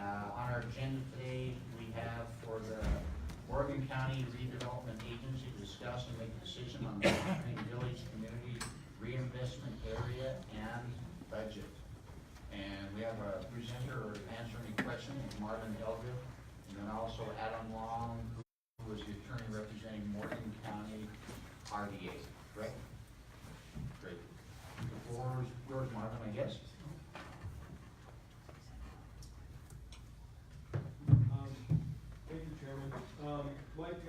On our agenda today, we have for the Morgan County Redevelopment Agency to discuss and make a decision on the Green Village Community Reinvestment Area and budget. And we have a presenter or answer any questions, Marvin Elgin, and then also Adam Long, who is the attorney representing Morgan County RDA, right? Great. The floor is yours, Marvin, I guess. Thank you, Chairman. Like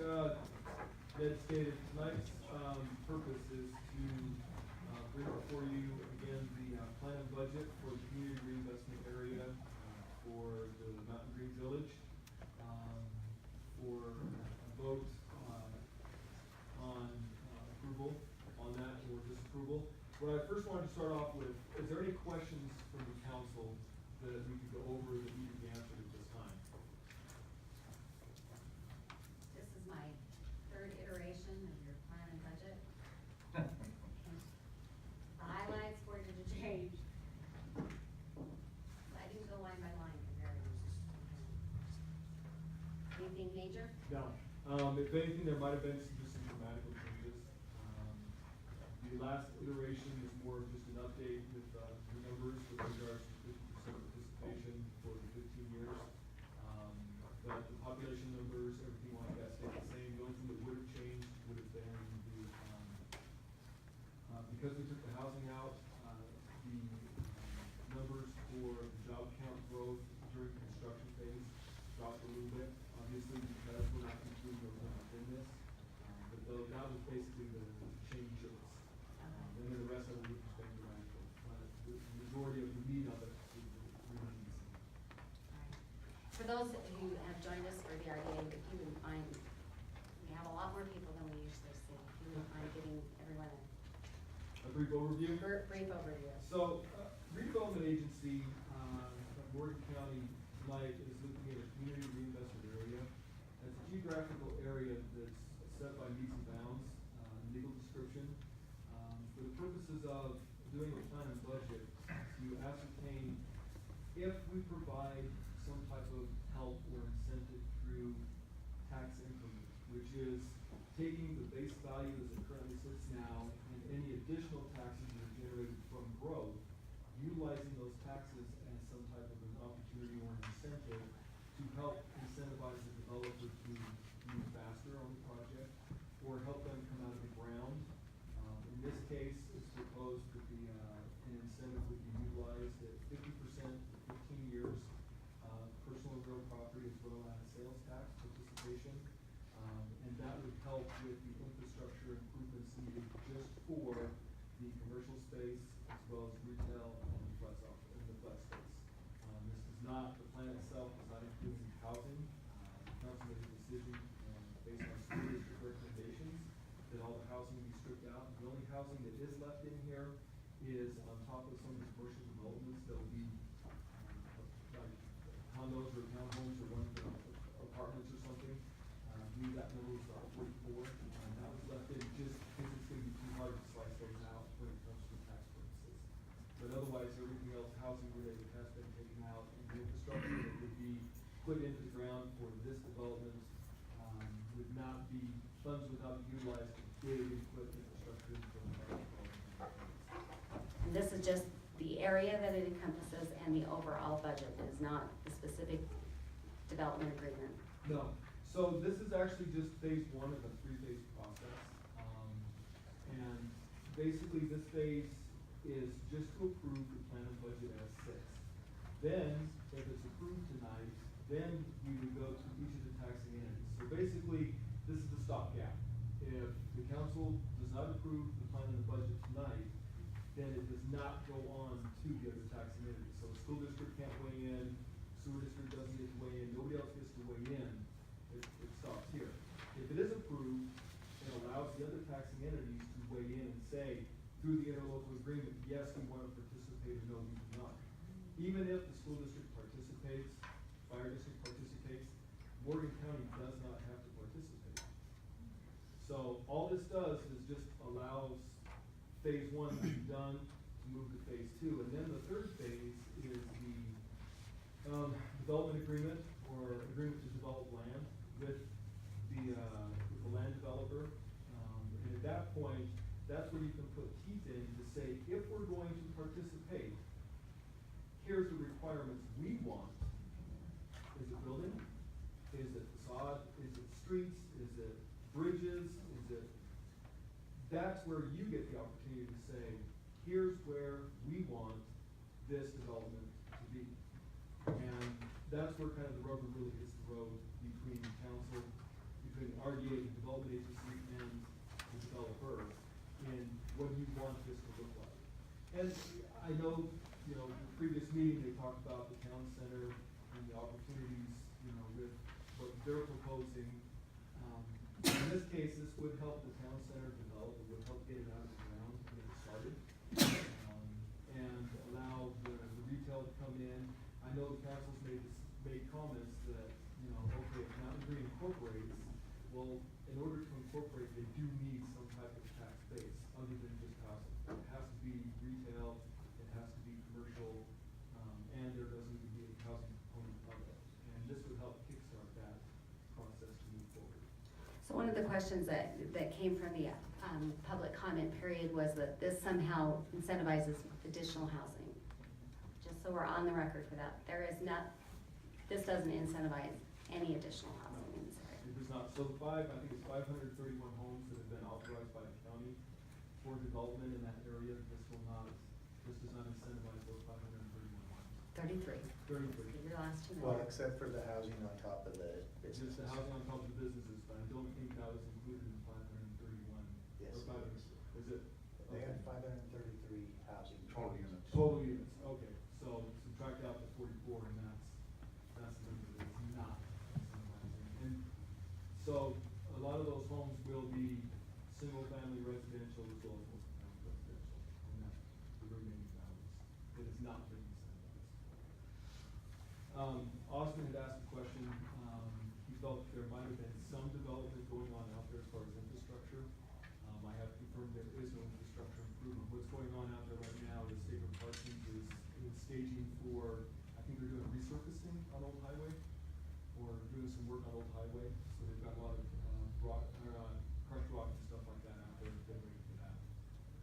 Ned stated, tonight's purpose is to bring before you again the plan and budget for the community reinvestment area for the Mountain Green Village for a vote on approval on that or disapproval. What I first wanted to start off with, is there any questions from the council that we could go over that need to be answered at this time? This is my third iteration of your plan and budget. The highlights for you to change. I didn't go line by line comparing. Anything major? No. If anything, there might have been just some grammatical changes. The last iteration is more of just an update with the numbers with regards to 50% participation for the 15 years. But the population numbers, everything like that stayed the same. The only thing that would have changed would have been the, because we took the housing out, the numbers for the job count growth during construction phase dropped a little bit, obviously because we're not including those numbers in this. But though that was basically the changes. And then the rest of it would just been grammatical. The majority of the meat of it remains. For those who have joined us for the RDA, if you would mind, we have a lot more people than we usually see. If you would mind giving everyone A brief overview. brief overview. So, redevelopment agency, of Morgan County tonight is looking at a community reinvestment area. It's a geographical area that's set by meets and bounds, legal description. For the purposes of doing a plan and budget, to ascertain if we provide some type of help or incentive through tax increment, which is taking the base value as it currently sits now and any additional taxes that are generated from growth, utilizing those taxes as some type of an opportunity or an incentive to help incentivize the developer to move faster on the project or help them come out of the ground. In this case, it's proposed that an incentive would be utilized at 50% for 15 years, personal and real property as well as sales tax participation. And that would help with the infrastructure improvements needed just for the commercial space as well as retail and the flex space. This is not, the plan itself is not including housing. The council made a decision based on school district recommendations that all the housing be stripped out. The only housing that is left in here is on top of some of the commercial developments that will be like condos or townhomes or one apartments or something. That number was about 44, and that was left in just because it's going to be too hard to slice those out when it comes to tax purposes. But otherwise, everything else housing related has been taken out, and the infrastructure that would be put into the ground for this development would not be, funds would not be utilized to big and put infrastructure into the development. And this is just the area that it encompasses and the overall budget. It is not the specific development agreement. No. So this is actually just phase one of a three-phase process. And basically this phase is just to approve the plan and budget as six. Then, if it's approved tonight, then we would go to each of the taxing entities. So basically, this is the stopgap. If the council does not approve the plan and the budget tonight, then it does not go on to the other taxing entities. So the school district can't weigh in, sewer district doesn't get to weigh in, nobody else gets to weigh in. It stops here. If it is approved, it allows the other taxing entities to weigh in and say, through the interlocal agreement, yes, we want to participate, or no, we do not. Even if the school district participates, fire district participates, Morgan County does not have to participate. So all this does is just allows phase one to be done, to move to phase two, and then the third phase is the development agreement or agreement to develop land with the land developer. And at that point, that's where you can put teeth in to say, if we're going to participate, here's the requirements we want. Is it building? Is it facade? Is it streets? Is it bridges? Is it? That's where you get the opportunity to say, here's where we want this development to be. And that's where kind of the rubber really hits the road between the council, between the RDA, the development agency, and the developer, and what do you want this to look like. And I know, you know, the previous meeting, they talked about the town center and the opportunities, you know, with what they're proposing. In this case, this would help the town center develop, it would help get it out of the ground, get it started, and allow the retail to come in. I know the council's made comments that, you know, okay, if Mountain Green incorporates, well, in order to incorporate, they do need some type of tax base other than just housing. It has to be retail, it has to be commercial, and there doesn't need to be a housing component of it. And this would help kickstart that process to move forward. So one of the questions that came from the public comment period was that this somehow incentivizes additional housing. Just so we're on the record for that, this doesn't incentivize any additional housing in this area. It does not. So I think it's 531 homes that have been authorized by the county for development in that area. This does not incentivize those 531 homes. 33. 33. Your last two Well, numbers. except for the housing on top of the It's just businesses. the housing on top of the businesses, but I don't think that was included in 531. Yes, Or it is. Is it? They had Okay. 533 housing. Total units. Total units, okay. So subtract out the 44 and that's the number that's not incentivizing. And so a lot of those homes will be single-family residential as well as multi-family residential. And that's the remaining balance. It has not been incentivized. Austin had asked a question. He felt there might have been some development going on out there as far as infrastructure. I have confirmed there is no infrastructure improvement. What's going on out there right now is Sacred Parsons is staging for, I think they're doing resurfacing on Old Highway, or doing some work on Old Highway. So they've got a lot of crushed rock and stuff like that out there, they're ready for that.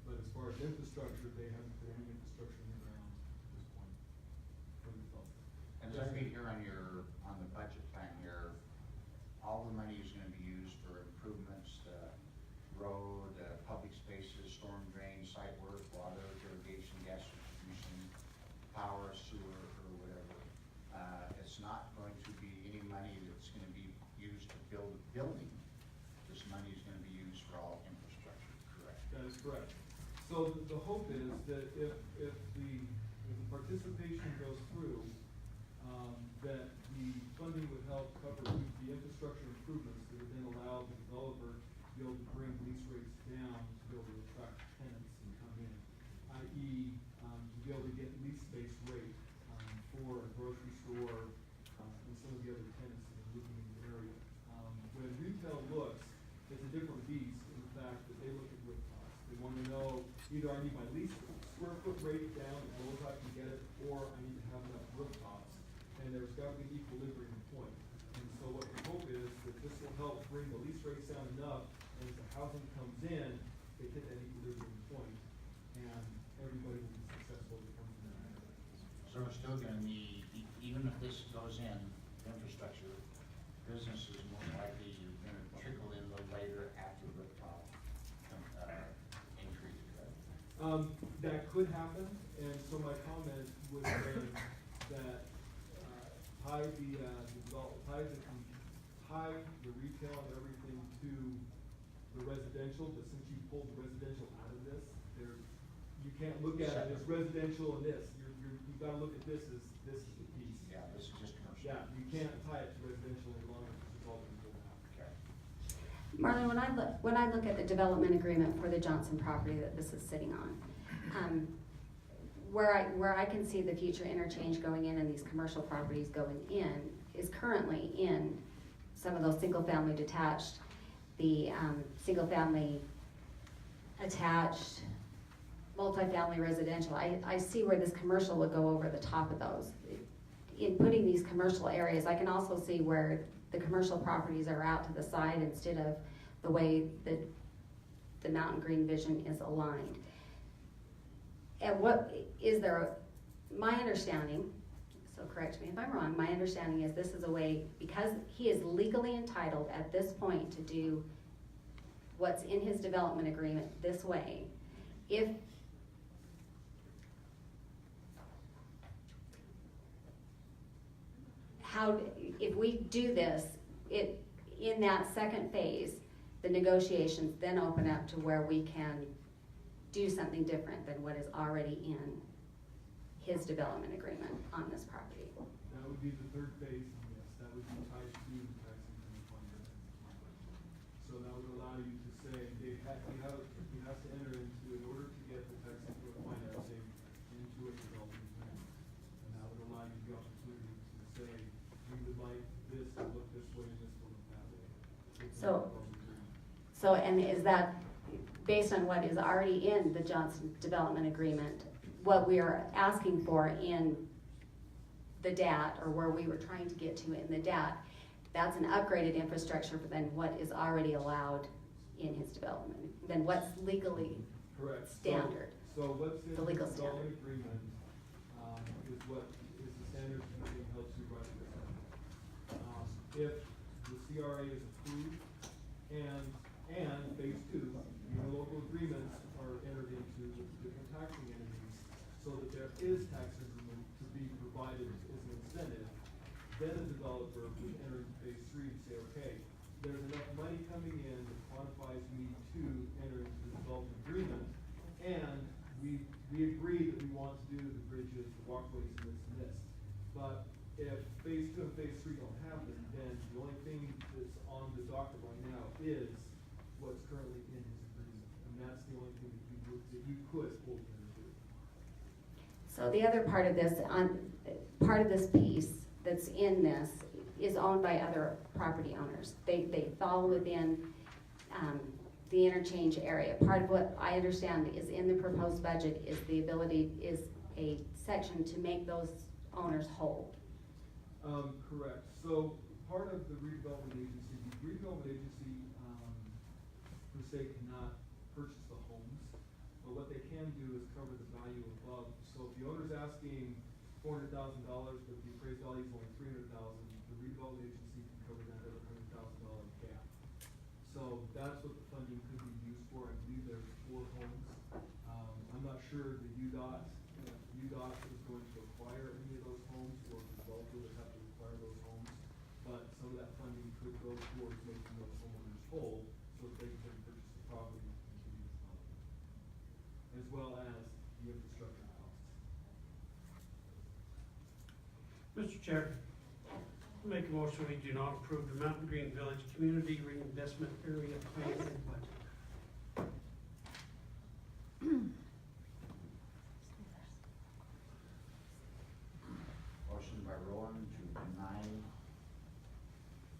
But as far as infrastructure, they haven't put any infrastructure in the ground at this point for the development. And just be here on the budget plan here, all the money is gonna be used for improvements, road, public spaces, storm drain, site work, water, irrigation, gas distribution, power, sewer, or whatever. It's not going to be any money that's gonna be used to build a building. This money is gonna be used for all infrastructure, correct? That is correct. So the hope is that if the participation goes through, that the funding would help cover the infrastructure improvements that would then allow the developer to be able to bring lease rates down to be able to attract tenants and come in, i.e., to be able to get lease-based rate for a grocery store and some of the other tenants that are moving in the area. When retail looks, it's a different beast in the fact that they look at roof costs. They want to know either I need my lease square foot rate down as low as I can get it, or I need to have enough roof costs. And there's got to be an equilibrium point. And so what the hope is that this will help bring the lease rates down enough, and as the housing comes in, they hit that equilibrium point, and everybody will be successful that comes in that area. So we're still gonna need, even if this goes in, infrastructure, businesses more likely you're gonna trickle in a little later after the increase, right? That could happen, and so my comment would be that tie the retail and everything to the residential, but since you pulled the residential out of this, you can't look at it as residential and this. You've got to look at this as this is the piece. Yeah, this is just commercial. Yeah, you can't tie it to residential any longer because it's all been pulled out. Okay. Marlon, when I look at the development agreement for the Johnson property that this is sitting on, where I can see the future interchange going in and these commercial properties going in is currently in some of those single-family detached, the single-family attached, multifamily residential. I see where this commercial would go over the top of those. in putting these commercial areas, I can also see where the commercial properties are out to the side instead of the way that the mountain green vision is aligned. And what is there, my understanding, so correct me if I'm wrong, my understanding is this is a way, because he is legally entitled at this point to do what's in his development agreement this way, if if we do this, in that second phase, the negotiations then open up to where we can do something different than what is already in his development agreement on this property. That would be the third phase, and yes, that would be tied to the tax increment fund. So that would allow you to say, he has to enter into, in order to get the tax increment financing into a development agreement. And that would allow you the opportunity to say, we would like this to look this way and this to look that way. So, and is that based on what is already in the Johnson Development Agreement, what we are asking for in the DAT, or where we were trying to get to in the DAT, that's an upgraded infrastructure than what is already allowed in his development, than what's legally Correct. standard. So what's in The legal the development standard. agreement, is what is the standard for being held to right this second. If the CRA is approved and phase two, local agreements are entered into with different taxing entities, so that there is tax increment to be provided as an incentive, then a developer would enter into phase three and say, okay, there's enough money coming in that quantifies me to enter into the development agreement, and we agree that we want to do the bridges, the walkways, and this and this. But if phase two and phase three don't happen, then the only thing that's on the docket right now is what's currently in his agreement. And that's the only thing that you could hold him to. So the other part of this, part of this piece that's in this is owned by other property owners. They fall within the interchange area. Part of what I understand is in the proposed budget is the ability, is a section to make those owners whole. Correct. So part of the redevelopment agency, per se cannot purchase the homes, but what they can do is cover the value above. So if the owner's asking $400,000, but the appraised value is only $300,000, the redevelopment agency can cover that other $100,000 gap. So that's what the funding could be used for. I believe there's 4 homes. I'm not sure the UDOT is going to acquire any of those homes, or the developer would have to acquire those homes. But some of that funding could go towards making those homeowners whole, so that they can purchase the property and continue development, as well as the infrastructure costs. Mr. Chair, make a motion we do not approve the Mountain Green Village Community Reinvestment Area Plan and Budget. Motion by Rowan to deny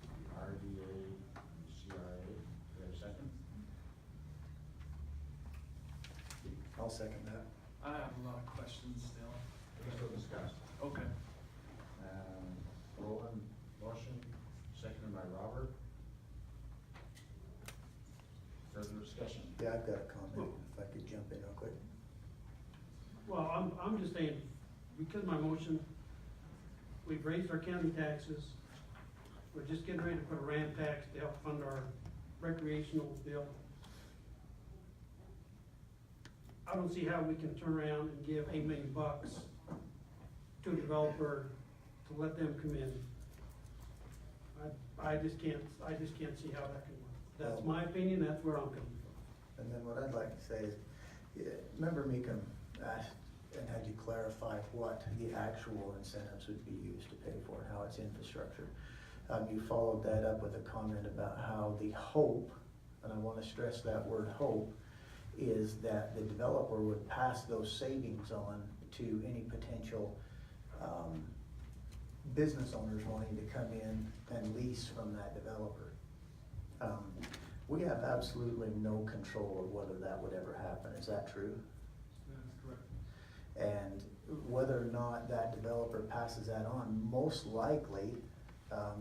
the RDA and CRA. Do we have a second? I'll second that. I have a lot of questions still. We're still discussing. Okay. Rowan, motion, seconded by Robert. Further discussion? Yeah, I've got a comment, if I could jump in real quick. Well, I'm just saying, because my motion, we've raised our county taxes. We're just getting ready to put a ramp tax to help fund our recreational bill. I don't see how we can turn around and give $8 million to a developer to let them come in. I just can't see how that can work. That's my opinion, that's where I'm coming from. And then what I'd like to say is, remember Meekum asked and had you clarify what the actual incentives would be used to pay for, how it's infrastructure. You followed that up with a comment about how the hope, and I want to stress that word hope, is that the developer would pass those savings on to any potential business owners wanting to come in and lease from that developer. We have absolutely no control of whether that would ever happen. Is that true? That is correct. And whether or not that developer passes that on, most likely,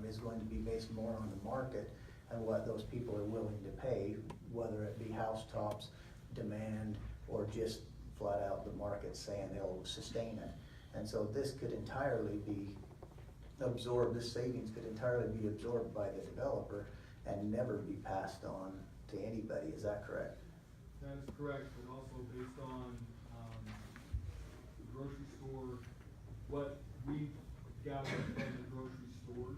is going to be based more on the market and what those people are willing to pay, whether it be housetops, demand, or just flat out the market saying they'll sustain it. And so this could entirely be absorbed, this savings could entirely be absorbed by the developer and never be passed on to anybody, is that correct? That is correct, but also based on, the grocery store, what we gather from the grocery stores,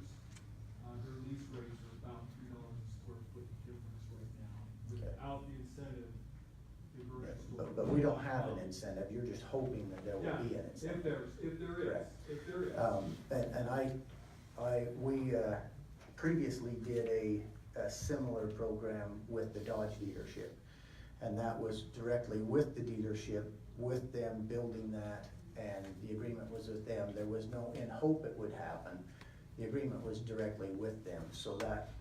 their lease rates are about $3 a square foot difference right now. Okay. Without the incentive, the grocery store. But we don't have an incentive, you're just hoping that there will be an Yeah, incentive. if there is, Correct. if there is. We previously did a similar program with the Dodge dealership. And that was directly with the dealership, with them building that, and the agreement was with them. There was no, in hope it would happen, the agreement was directly with them. So that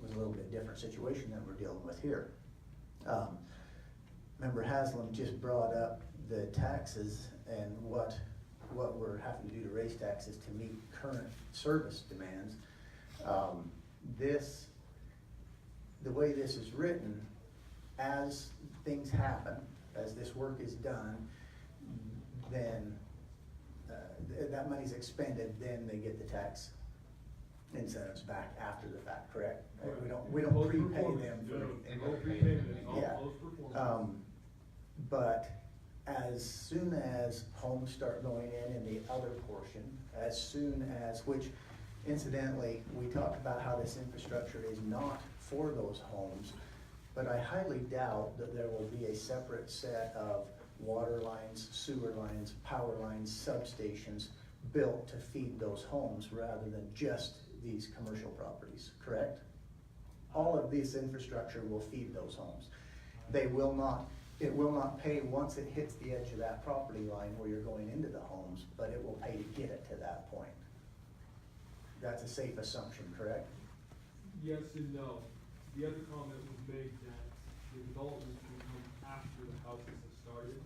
was a little bit different situation than we're dealing with here. Member Haslam just brought up the taxes and what we're having to do to raise taxes to meet current service demands. The way this is written, as things happen, as this work is done, then that money's expended, then they get the tax incentives back after the fact, correct? We don't prepay them for anything. No prepayment, it's all Yeah. post-performance. But as soon as homes start going in the other portion, as soon as, which incidentally, we talked about how this infrastructure is not for those homes, but I highly doubt that there will be a separate set of water lines, sewer lines, power lines, substations built to feed those homes rather than just these commercial properties, correct? All of this infrastructure will feed those homes. It will not pay once it hits the edge of that property line where you're going into the homes, but it will pay to get it to that point. That's a safe assumption, correct? Yes and no. The other comment was made that the development can come after the houses have started.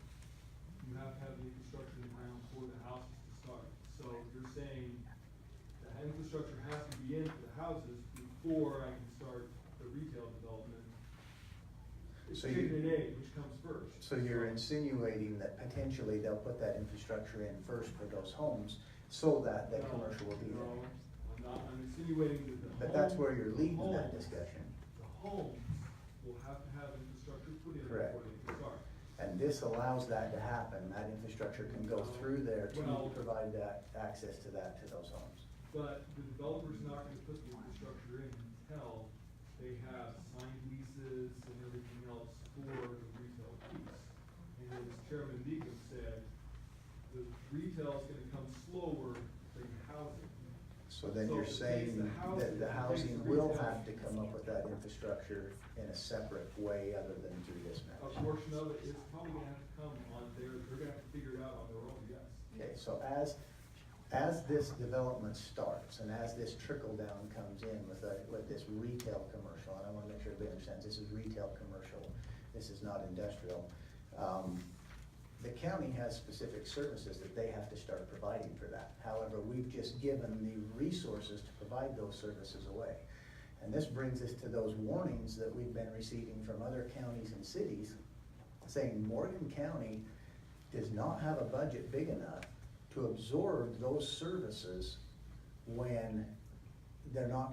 You have to have the infrastructure in the ground for the houses to start. So you're saying the infrastructure has to be in for the houses before I can start the retail development. It's So chicken and egg, which comes first. So you're insinuating that potentially they'll put that infrastructure in first for those homes so that No, commercial will be no, there. I'm not, I'm insinuating that the But that's home- where you're leading the that homes- discussion. The homes will have to have infrastructure put in Correct. before they can start. And this allows that to happen, that infrastructure can go through there to Well- provide that access to those homes. But the developer's not gonna put the infrastructure in until they have signed leases and everything else for the retail piece. And as Chairman Meekum said, the retail's gonna come slower than housing. So then So you're it takes saying the that housing, the it takes housing the will retail. have to come up with that infrastructure in a separate way other than through this A match. portion of it is probably gonna have to come on they're gonna have to figure it out on their own, yes. Okay, so as this development starts and as this trickle down comes in with this retail commercial, and I wanna make sure everybody understands, this is retail commercial, this is not industrial. The county has specific services that they have to start providing for that. However, we've just given the resources to provide those services away. And this brings us to those warnings that we've been receiving from other counties and cities saying Morgan County does not have a budget big enough to absorb those services when they're not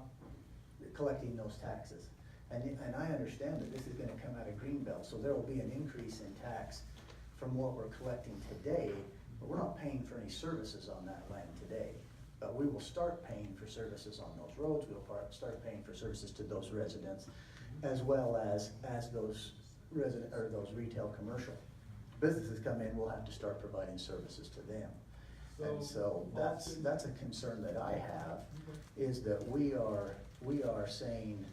collecting those taxes. And I understand that this is gonna come out of Greenbelt, so there will be an increase in tax from what we're collecting today, but we're not paying for any services on that land today. But we will start paying for services on those roads, we'll start paying for services to those residents, as well as those those retail commercial businesses come in, we'll have to start providing services to them. And so that's a concern that I have, is that we are saying,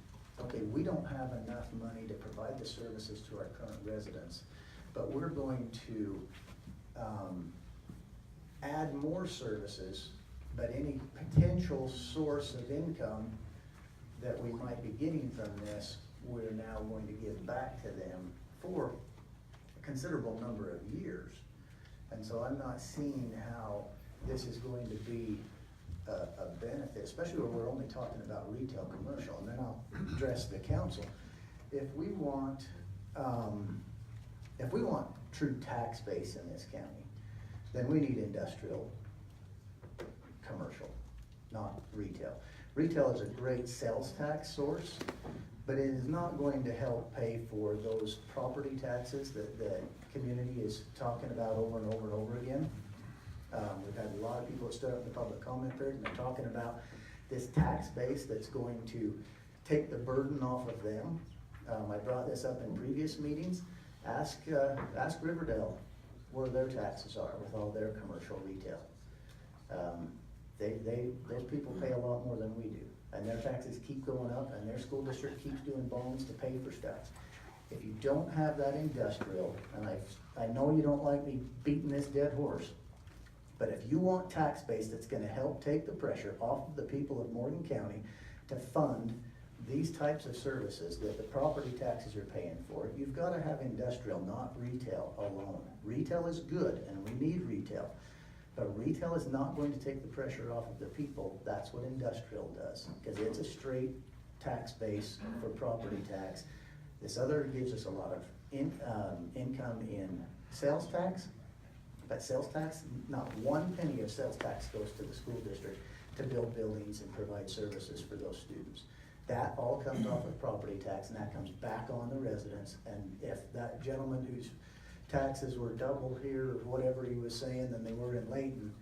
okay, we don't have enough money to provide the services to our current residents, but we're going to add more services, but any potential source of income that we might be getting from this, we're now going to give back to them for a considerable number of years. And so I'm not seeing how this is going to be a benefit, especially when we're only talking about retail, commercial, and then I'll address the council. If we want true tax base in this county, then we need industrial, commercial, not retail. Retail is a great sales tax source, but it is not going to help pay for those property taxes that the community is talking about over and over and over again. We've had a lot of people that stood up in the public comment period and they're talking about this tax base that's going to take the burden off of them. I brought this up in previous meetings. Ask Riverdale where their taxes are with all their commercial retail. Those people pay a lot more than we do, and their taxes keep going up, and their school district keeps doing bonds to pay for stuff. If you don't have that industrial, and I know you don't like me beating this dead horse, but if you want tax base that's gonna help take the pressure off of the people of Morgan County to fund these types of services that the property taxes are paying for, you've gotta have industrial, not retail alone. Retail is good, and we need retail, but retail is not going to take the pressure off of the people. That's what industrial does, because it's a straight tax base for property tax. This other gives us a lot of income in sales tax, but sales tax, not one penny of sales tax goes to the school district to build buildings and provide services for those students. That all comes off of property tax, and that comes back on the residents. And if that gentleman whose taxes were double here, or whatever he was saying, than they were in Layton,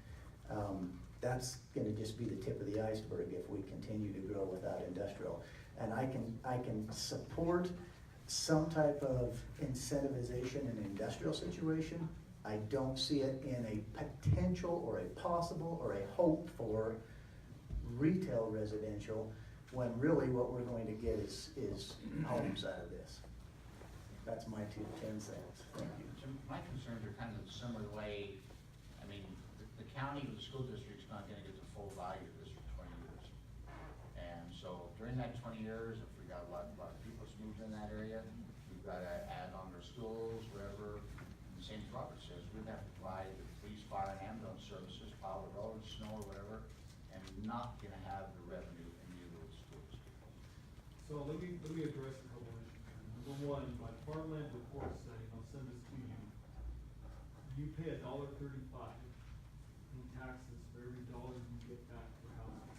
that's gonna just be the tip of the iceberg if we continue to grow without industrial. And I can support some type of incentivization in an industrial situation. I don't see it in a potential or a possible or a hope for retail residential, when really what we're going to get is homes out of this. That's my 10 cents. Thank you. So my concerns are kind of the similar way, I mean, the county, the school district's not gonna get the full value of this for 20 years. And so during that 20 years, if we got a lot of people that's moved in that area, we've gotta add on their schools, whatever. And St. Robert says, we'd have to provide the police, fire, and ambulance services, plow the roads, snow, or whatever, and not gonna have the revenue in the little schools. So let me address a couple issues. Number one, my farmland report saying, I'll send this to you. You pay $1.35 in taxes for every dollar you get back for houses.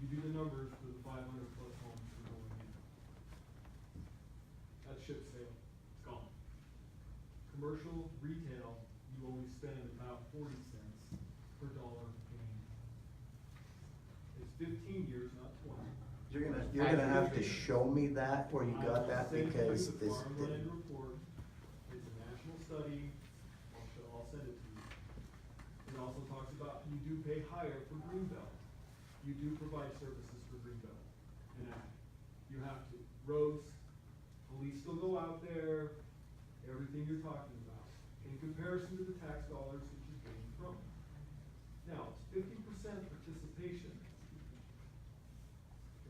You do the numbers for the 500 plus homes that are going in. That ship sailed, it's gone. Commercial, retail, you only spend about 40 cents per dollar gain. It's 15 years, not 20. You're gonna have to show me that, where you got that, because The this. farmland report, it's a national study, I'll send it to you. It also talks about you do pay higher for Greenbelt. You do provide services for Greenbelt and ag. You have to. Roads, police still go out there, everything you're talking about, in comparison to the tax dollars that you gain from it. Now, it's 50% participation.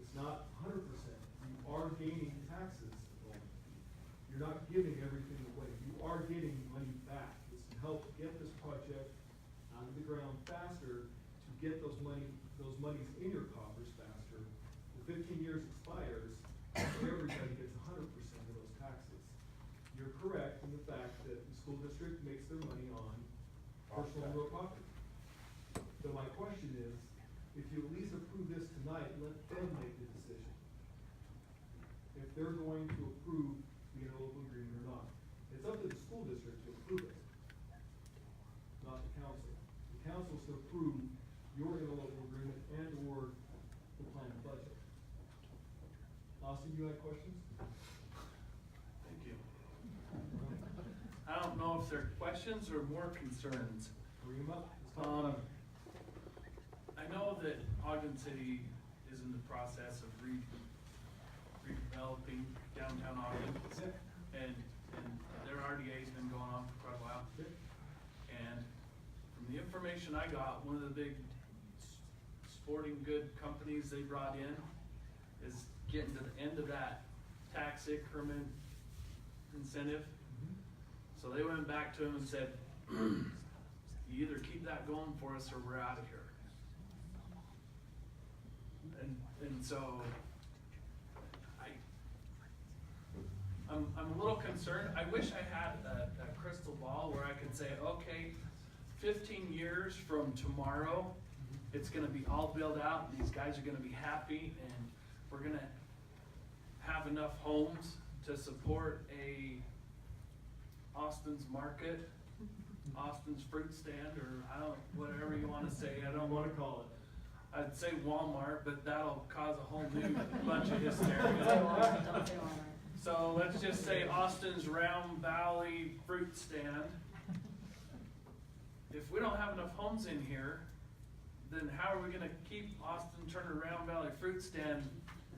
It's not 100%. You are gaining taxes. You're not giving everything away. You are getting money back. It's to help get this project out of the ground faster, to get those monies in your coffers faster. The 15 years expires, everybody gets 100% of those taxes. You're correct in the fact that the school district makes their money on personal and real property. So my question is, if you at least approve this tonight, let them make the decision. If they're going to approve the interlocal agreement or not. It's up to the school district to approve it, not the council. The council's to approve your interlocal agreement and or the planned budget. Austin, you had questions? Thank you. I don't know if they're questions or more concerns. Bring them up. Let's talk about it. I know that Ogden City is in the process of redeveloping downtown Ogden. And their RDA's been going on for quite a while. And from the information I got, one of the big sporting good companies they brought in is getting to the end of that tax increment incentive. So they went back to him and said, You either keep that going for us or we're out of here. And so, I'm a little concerned. I wish I had a crystal ball where I could say, okay, 15 years from tomorrow, it's gonna be all built out, and these guys are gonna be happy, and we're gonna have enough homes to support a Austin's Market, Austin's Fruit Stand, or I don't, whatever you wanna say, I don't wanna wanna call it. I'd say Walmart, but that'll cause a whole new bunch of Don't say hysteria. Walmart, don't say Walmart. So let's just say Austin's Round Valley Fruit Stand. If we don't have enough homes in here, then how are we gonna keep Austin Turner Round Valley Fruit Stand?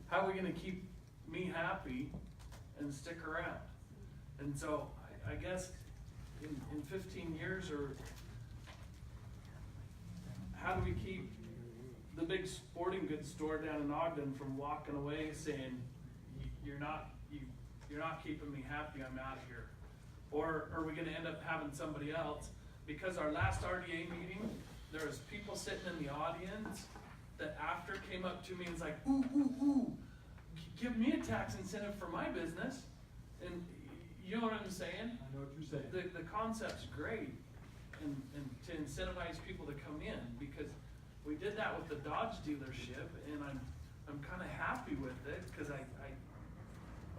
How are we gonna keep me happy and stick around? And so I guess in 15 years, or how do we keep the big sporting goods store down in Ogden from walking away saying, you're not keeping me happy, I'm out of here? Or are we gonna end up having somebody else? Because our last RDA meeting, there was people sitting in the audience that after came up to me and was like, ooh, give me a tax incentive for my business. And you know what I'm saying? I know what you're saying. The concept's great, and to incentivize people to come in, because we did that with the Dodge dealership, and I'm kinda happy with it, cause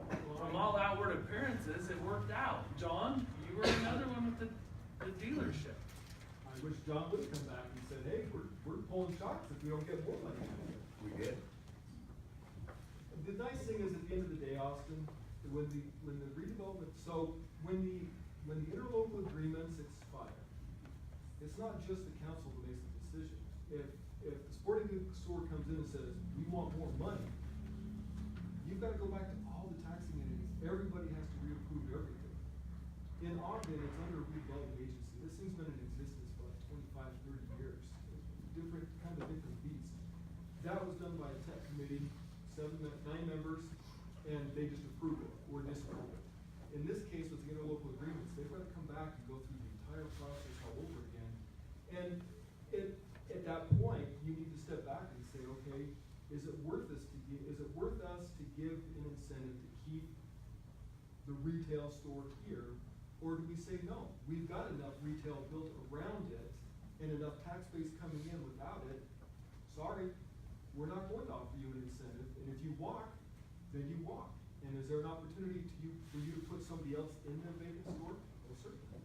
from all outward appearances, it worked out. John, you were another one with the dealership. I wish John would have come back and said, hey, we're pulling shots if we don't get more money. We did. The nice thing is, at the end of the day, Austin, when the redevelopment, so when the interlocal agreements expire, it's not just the council that makes the decision. If the sporting goods store comes in and says, we want more money, you've gotta go back to all the taxing entities. Everybody has to reapprove everything. In Ogden, it's under a redevelopment agency. This thing's been in existence for like 25, 30 years. Different beast. That was done by a tech committee, 9 members, and they just approve it or disapprove it. In this case, with the interlocal agreements, they've got to come back and go through the entire process all over again. And at that point, you need to step back and say, okay, is it worth us to give an incentive to keep the retail store here? Or do we say, no, we've got enough retail built around it and enough tax base coming in without it, sorry, we're not going to offer you an incentive, and if you walk, then you walk. And is there an opportunity for you to put somebody else in the vacant store? Well, certainly.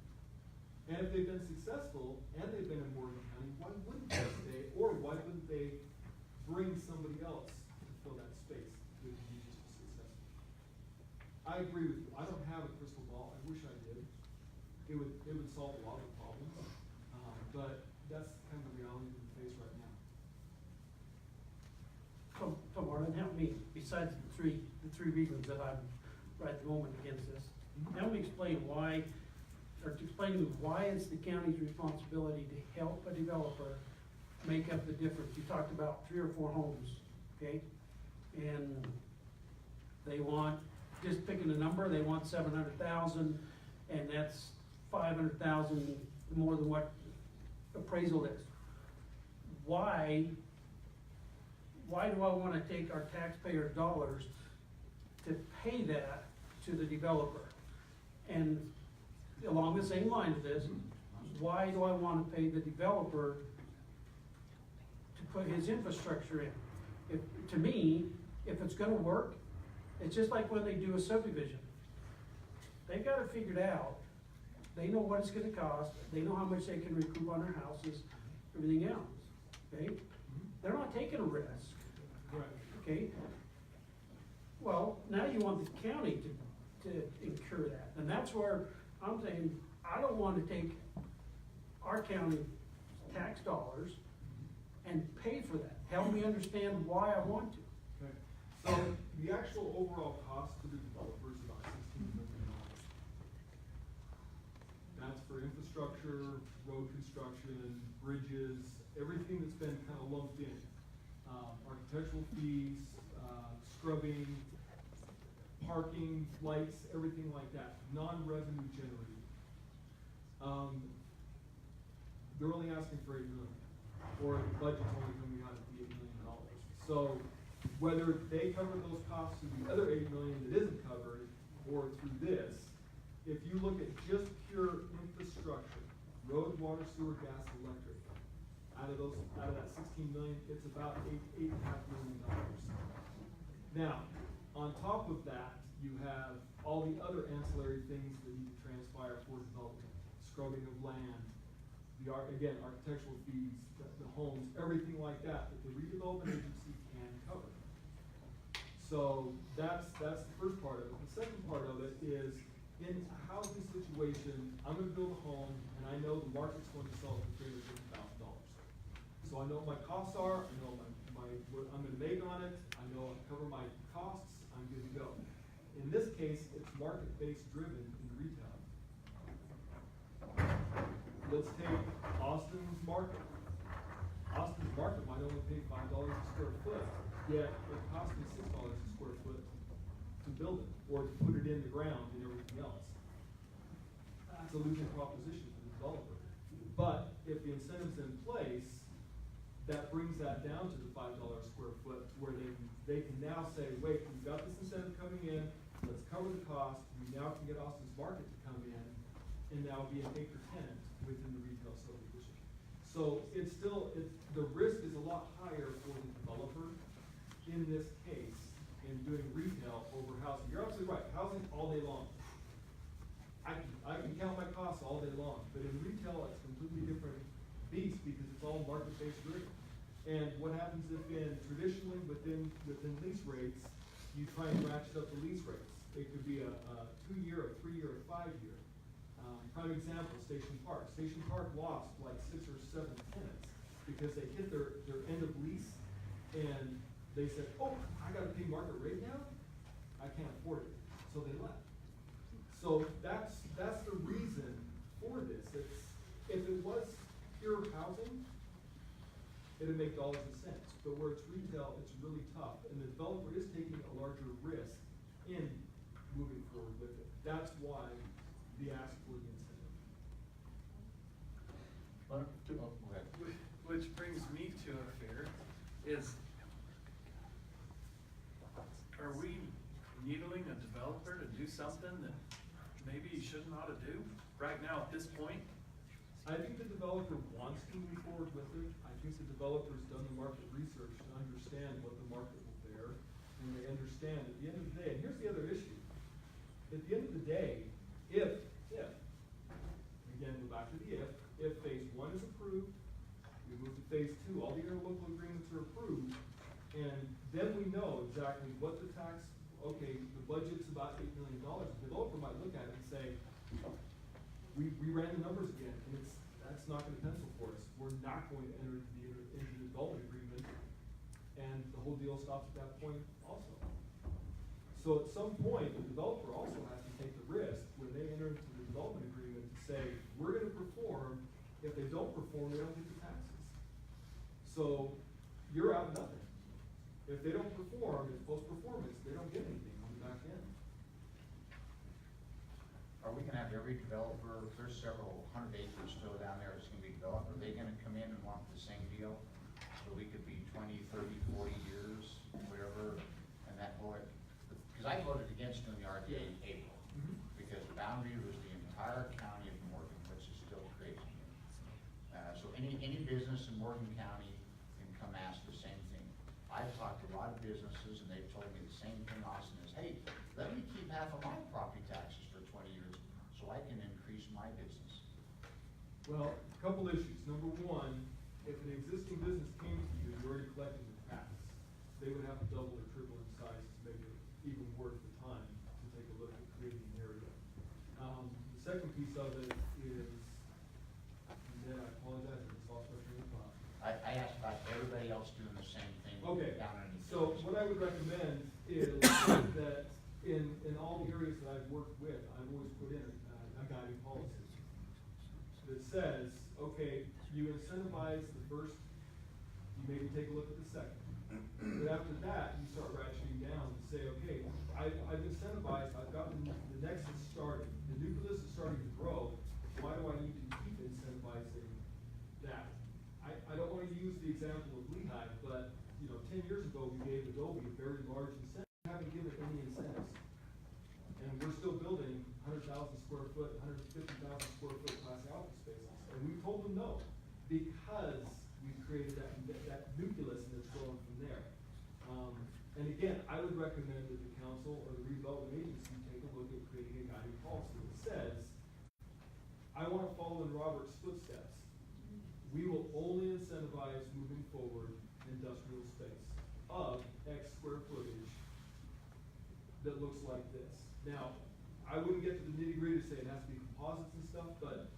And if they've been successful, and they've been in Morgan County, why wouldn't they stay, or why wouldn't they bring somebody else to fill that space that would be just as successful? I agree with you, I don't have a crystal ball, I wish I did. It would solve a lot of the problems, but that's kind of the reality we face right now. So Marlon, help me, besides the three reasons that I'm right at the moment against this, help me explain why, or to explain to me why it's the county's responsibility to help a developer make up the difference. You talked about 3 or 4 homes, okay? And they want, just picking a number, they want 700,000, and that's 500,000 more than what appraisal is. Why do I wanna take our taxpayers' dollars to pay that to the developer? And along the same line of this, why do I wanna pay the developer to put his infrastructure in? To me, if it's gonna work, it's just like when they do a subdivision. They've got it figured out. They know what it's gonna cost, they know how much they can recoup on their houses, everything else, okay? They're not taking a risk. Right. Okay? Well, now you want the county to incur that, and that's where I'm saying, I don't want to take our county tax dollars and pay for that. Help me understand why I want to. Okay, so the actual overall cost to the developer is about $16 million. That's for infrastructure, road construction, bridges, everything that's been kind of lumped in. Architectural fees, scrubbing, parking, lights, everything like that, non-revenue generating. they're only asking for $8 million, or the budget's only coming out at the $8 million. So whether they cover those costs through the other $8 million that isn't covered, or through this, if you look at just pure infrastructure, road, water, sewer, gas, electric, out of that 16 million, it's about $8.5 million. Now, on top of that, you have all the other ancillary things that need to transpire for development, scrubbing of land, again, architectural fees, the homes, everything like that the redevelopment agency can cover. So that's the first part of it. The second part of it is, in a housing situation, I'm gonna build a home, and I know the market's going to sell it for $350,000. So I know what my costs are, I know what I'm gonna make on it, I know I cover my costs, I'm good to go. In this case, it's market-based driven in retail. Let's take Austin's market. Austin's market might only pay $5 a square foot, yet it costs me $6 a square foot to build it, or to put it in the ground and everything else. That's a losing proposition for the developer. But if the incentive's in place, that brings that down to the $5 a square foot, where they can now say, wait, we've got this incentive coming in, let's cover the cost, we now can get Austin's market to come in, and now be an anchor tenant within the retail subdivision. So the risk is a lot higher for the developer in this case, in doing retail over housing. You're absolutely right, housing all day long. I can count my costs all day long, but in retail, it's a completely different beast, because it's all market-based driven. And what happens if traditionally within lease rates, you try and ratchet up the lease rates? It could be a 2-year, a 3-year, a 5-year. Prime example, Station Park. Station Park lost like 6 or 7 tenants because they hit their end of lease, and they said, oh, I gotta pay market rate now? I can't afford it. So they left. So that's the reason for this. If it was pure housing, it'd make dollars and cents. But where it's retail, it's really tough. And the developer is taking a larger risk in moving forward with it. That's why the ask for the incentive. Which brings me to a fear, is, are we needling a developer to do something that maybe he shouldn't ought to do right now at this point? I think the developer wants to move forward with it. I think the developer's done the market research to understand what the market will bear, and they understand at the end of the day, and here's the other issue. At the end of the day, if, again, go back to the if phase 1 is approved, we move to phase 2, all the interlocal agreements are approved, and then we know exactly what the tax, okay, the budget's about $8 million. The developer might look at it and say, we ran the numbers again, and that's not gonna pencil for us. We're not going to enter into the development agreement, and the whole deal stops at that point also. So at some point, the developer also has to take the risk when they enter into the development agreement to say, we're gonna perform. If they don't perform, they don't get the taxes. So you're out nothing. If they don't perform, it's post-performance, they don't get anything on the back end. Are we gonna have every developer, if there's several hundred acres still down there that's gonna be developed, are they gonna come in and want the same deal? So we could be 20, 30, 40 years, whatever, and that whole, because I voted against doing the RDA in April, because the boundary was the entire county of Morgan, which is still crazy. So any business in Morgan County can come ask the same thing. I've talked to a lot of businesses, and they've told me the same thing, Austin, is, hey, let me keep half of my property taxes for 20 years so I can increase my business. Well, a couple issues. Number one, if an existing business came to you, you already collected the tax, they would have to double or triple in size to make it even worth the time to take a look at creating an area. The second piece of it is, and then I apologize, I just lost my train of thought. I asked about everybody else doing the same thing. Okay, down in the so business. what I would recommend is that in all the areas that I've worked with, I've always put in a guiding policy that says, okay, you incentivize the first, you maybe take a look at the second. But after that, you start ratcheting down and say, okay, I've incentivized, I've gotten the nexus started, the nucleus is starting to grow, why do I need to keep incentivizing the example of Lehigh, but, 10 years ago, we gave Adobe a very large incentive. We haven't given any incentives. And we're still building 100,000 square foot, 150,000 square foot class A office spaces. And we told them no, because we created that nucleus and it's growing from there. And again, I would recommend that the council or the redevelopment agency take a look at creating a guiding policy that says, I want to follow in Robert's footsteps. We will only incentivize moving forward industrial space of X square footage that looks like this. Now, I wouldn't get to the nitty gritty to say it has to be composites and stuff, but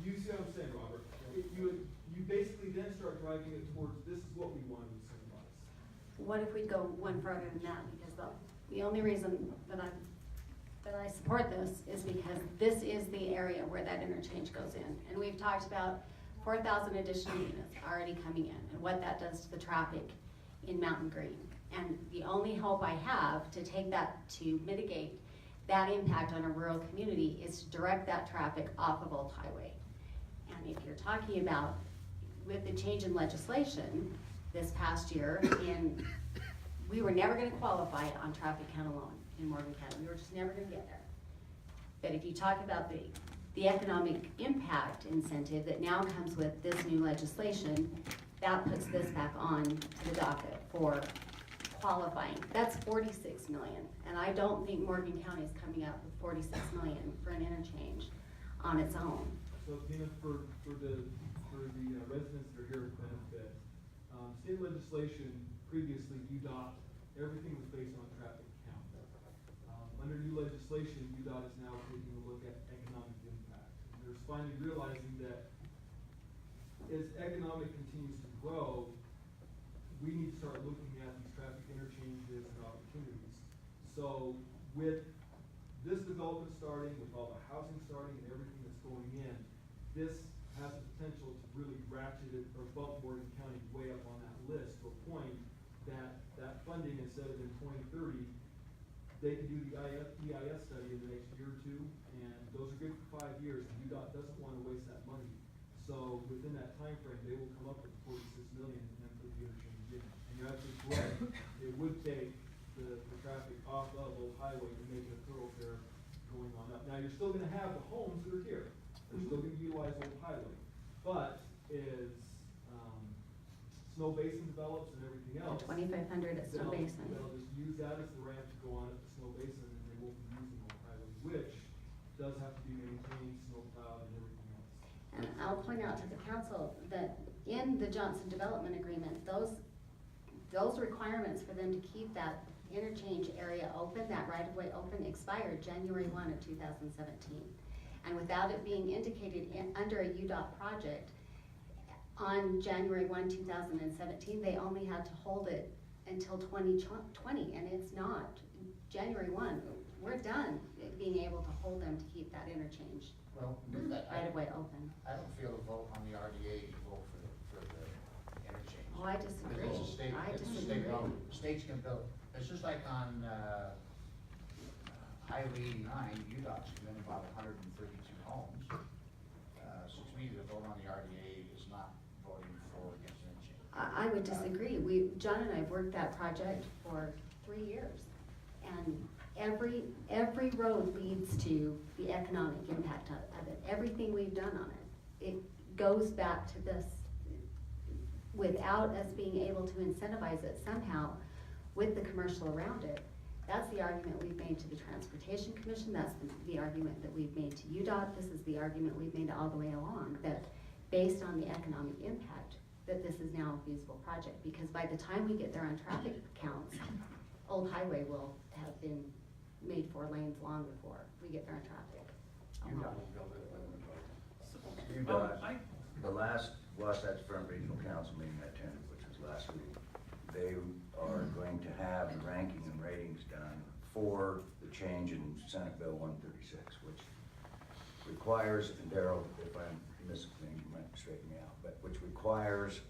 you see what I'm saying, Robert? You basically then start driving it towards, this is what we want to incentivize. What if we go one further than that? Because the only reason that I support this is because this is the area where that interchange goes in. And we've talked about 4,000 additional units already coming in and what that does to the traffic in Mountain Green. And the only hope I have to take that to mitigate that impact on a rural community is to direct that traffic off of Old Highway. And if you're talking about, with the change in legislation this past year, we were never gonna qualify on traffic count alone in Morgan County. We were just never gonna get there. But if you talk about the economic impact incentive that now comes with this new legislation, that puts this back on to the docket for qualifying. That's 46 million, and I don't think Morgan County is coming up with 46 million for an interchange on its own. So Tina, for the residents that are here to benefit, state legislation previously, UDOT, everything was based on traffic count. Under new legislation, UDOT is now taking a look at economic impact. And they're finally realizing that as economic continues to grow, we need to start looking at these traffic interchanges and opportunities. So with this development starting, with all the housing starting and everything that's going in, this has the potential to really ratchet it or bump Morgan County way up on that list to a point that funding, instead of in 2030, they can do the EIS study in the next year or two, and those are good for 5 years, and UDOT doesn't want to waste that money. So within that time frame, they will come up with 46 million and put the interchange in. And you're absolutely correct, it would take the traffic off of Old Highway to make it a thoroughfare going on up. Now, you're still gonna have the homes that are here, they're still gonna utilize Old Highway. But as Snow Basin develops and everything else. 2,500 at Snow Basin. They'll just use that as the ramp to go on up to Snow Basin, and they won't be using Old Highway, which does have to be maintained, snow plowed and everything else. And I'll point out to the council that in the Johnson Development Agreement, those requirements for them to keep that interchange area open, that right-of-way open, expired January 1 of 2017. And without it being indicated under a UDOT project, on January 1, 2017, they only had to hold it until 2020, and it's not. January 1, we're done being able to hold them to keep that interchange Well, right-of-way open. I don't feel a vote on the RDA to vote for the interchange. Oh, I disagree. Because it's a state, I it's a disagree. state road. States can build, it's just like on, Highway 89, UDOT's given about 132 homes. So to me, the vote on the RDA is not voting for against interchange. I would disagree. John and I have worked that project for 3 years. And every road leads to the economic impact of it. Everything we've done on it, it goes back to this. Without us being able to incentivize it somehow with the commercial around it, that's the argument we've made to the Transportation Commission, that's the argument that we've made to UDOT, this is the argument we've made all the way along, that based on the economic impact, that this is now a feasible project, because by the time we get there on traffic counts, Old Highway will have been made 4 lanes long before we get there on traffic. UDOT will build it when we vote. You guys, I- the last Wasatch Front Regional Council meeting I attended, which was last week, they are going to have the ranking and ratings done for the change in Senate Bill 136, which requires, and Darryl, if I'm missing things, you might straighten me out, but which requires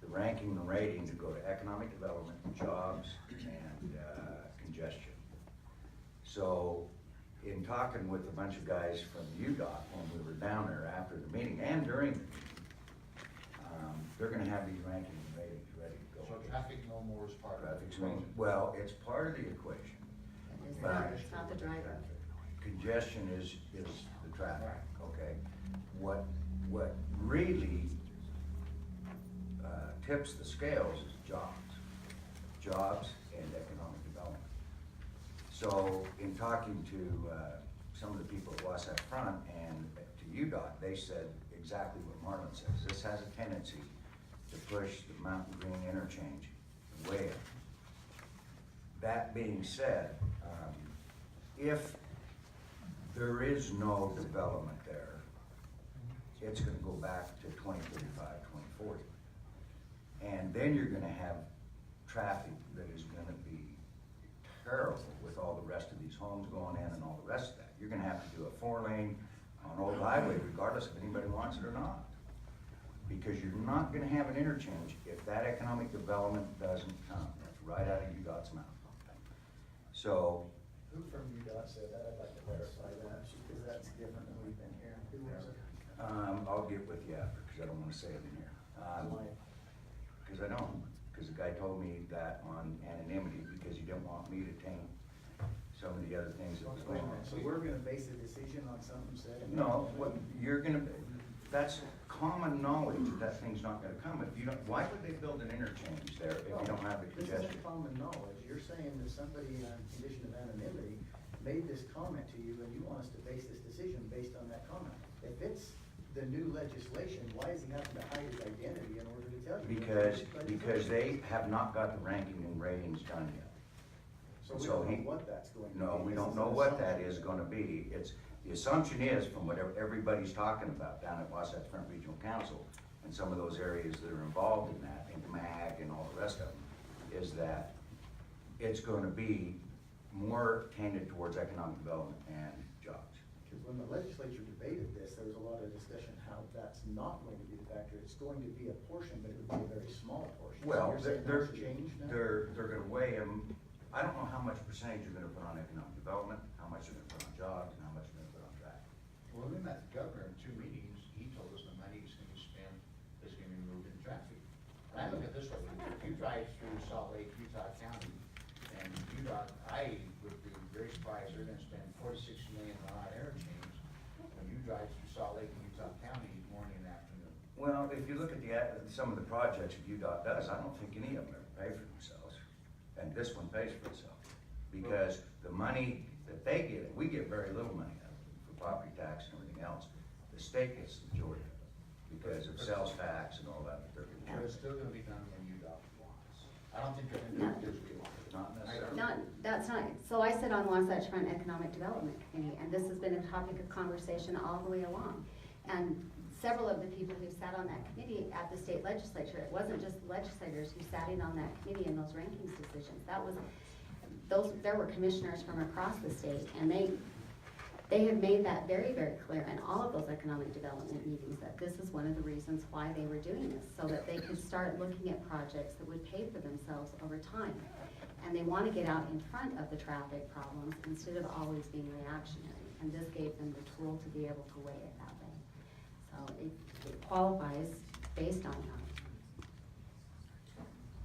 the ranking and rating to go to economic development, jobs, and congestion. So, in talking with a bunch of guys from UDOT when we were down there after the meeting and during the meeting, they're gonna have these ranking and ratings ready to go. So traffic no more is part of the Traffic's equation. well, it's part of the equation. It's But not, it's not the driver. Congestion is the traffic, okay? What really tips the scales is jobs and economic development. So in talking to some of the people at Wasatch Front and to UDOT, they said exactly what Marlon says. This has a tendency to push the Mountain Green interchange way up. That being said, if there is no development there, it's gonna go back to 2035, 2040. And then you're gonna have traffic that is gonna be terrible with all the rest of these homes going in and all the rest of that. You're gonna have to do a 4-lane on Old Highway regardless if anybody wants it or not. Because you're not gonna have an interchange if that economic development doesn't come. That's right out of UDOT's mouth. So, Who from UDOT said that? I'd like to verify that, because that's different than we've been hearing. Who was it? I'll get with you after, because I don't wanna say it in here. Why? Because I don't, because the guy told me that on anonymity, because he didn't want me to taint some of the other things that was Wait a going on. minute, so we're gonna base a decision on something said? No, what, you're gonna, that's common knowledge that that thing's not gonna come. If you don't, why would they build an interchange there if you don't have the This congestion? isn't common knowledge. You're saying that somebody on condition of anonymity made this comment to you, and you want us to base this decision based on that comment. If it's the new legislation, why is he having to hide his identity in order to tell you? Because they have not got the ranking and ratings done yet. So we so don't he- know what that's going to be. No, we This don't is know an what that assumption. is gonna be. The assumption is, from what everybody's talking about down at Wasatch Front Regional Council, and some of those areas that are involved in that, and MAG and all the rest of them, is that it's gonna be more tended towards economic development and jobs. Because when the legislature debated this, there was a lot of discussion how that's not going to be the factor. It's going to be a portion, but it would be a very small portion. So Well, you're saying they're, that's changed now? they're gonna weigh them, I don't know how much percentage you're gonna put on economic development, how much you're gonna put on jobs, and how much you're gonna put on traffic. Well, we met the governor in 2 meetings, he told us the money he's gonna spend is gonna be moved in traffic. And I look at this way, if you drive through Salt Lake, Utah County, and UDOT, I would be very surprised, they're gonna spend $46 million on interchange when you drive through Salt Lake and Utah County morning and afternoon. Well, if you look at some of the projects that UDOT does, I don't think any of them ever pay for themselves. And this one pays for itself. Because the money that they get, we get very little money out of it for property tax and everything else. The state gets the majority of it because of sales tax and all that. But it's still gonna be done when UDOT wants. I don't think they're gonna do it because we want it. Not necessarily. Not, that's not, so I sit on Wasatch Front Economic Development Committee, and this has been a topic of conversation all the way along. And several of the people who sat on that committee at the state legislature, it wasn't just legislators who sat in on that committee in those rankings decisions. That was, there were commissioners from across the state, and they have made that very, very clear in all of those economic development meetings, that this is one of the reasons why they were doing this, so that they could start looking at projects that would pay for themselves over time. And they want to get out in front of the traffic problems instead of always being reactionary. And this gave them the tool to be able to weigh it that way. So it qualifies based on that.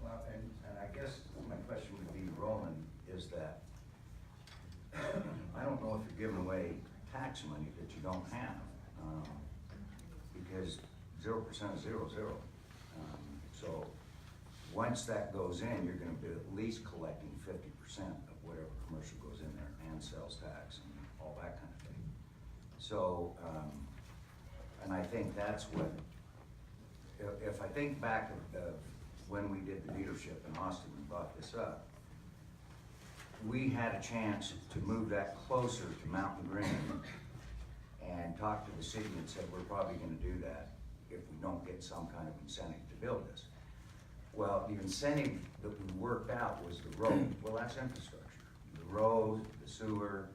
Well, and I guess my question would be, Roland, is that I don't know if you're giving away tax money that you don't have, because 0% is 0, 0. So once that goes in, you're gonna be at least collecting 50% of whatever commercial goes in there and sales tax and all that kind of thing. So, and I think that's what, if I think back of when we did the leadership in Austin and brought this up, we had a chance to move that closer to Mountain Green and talk to the city and said, we're probably gonna do that if we don't get some kind of incentive to build this. Well, the incentive that we worked out was the road. Well, that's infrastructure. The road, the sewer,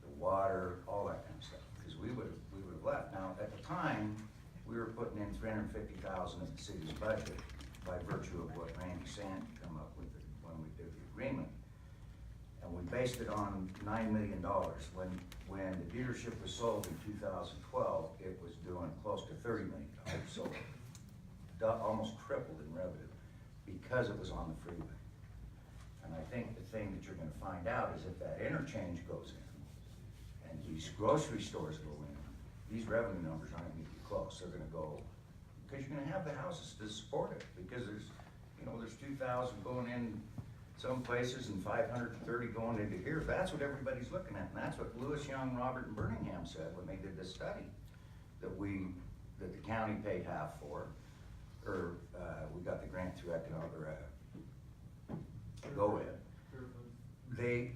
the water, all that kind of stuff, because we would have left. Now, at the time, we were putting in $350,000 of the city's budget by virtue of what Randy Sand come up with when we did the agreement. And we based it on $9 million. When the dealership was sold in 2012, it was doing close to $30 million. So almost tripled in revenue because it was on the freeway. And I think the thing that you're gonna find out is if that interchange goes in and these grocery stores go in, these revenue numbers aren't gonna be close. They're gonna go, because you're gonna have the houses to support it, because there's 2,000 going in some places and 530 going into here. That's what everybody's looking at, and that's what Lewis, Young, Robert, and Birmingham said when they did this study, that the county paid half for, or we got the grant through economic, go ahead.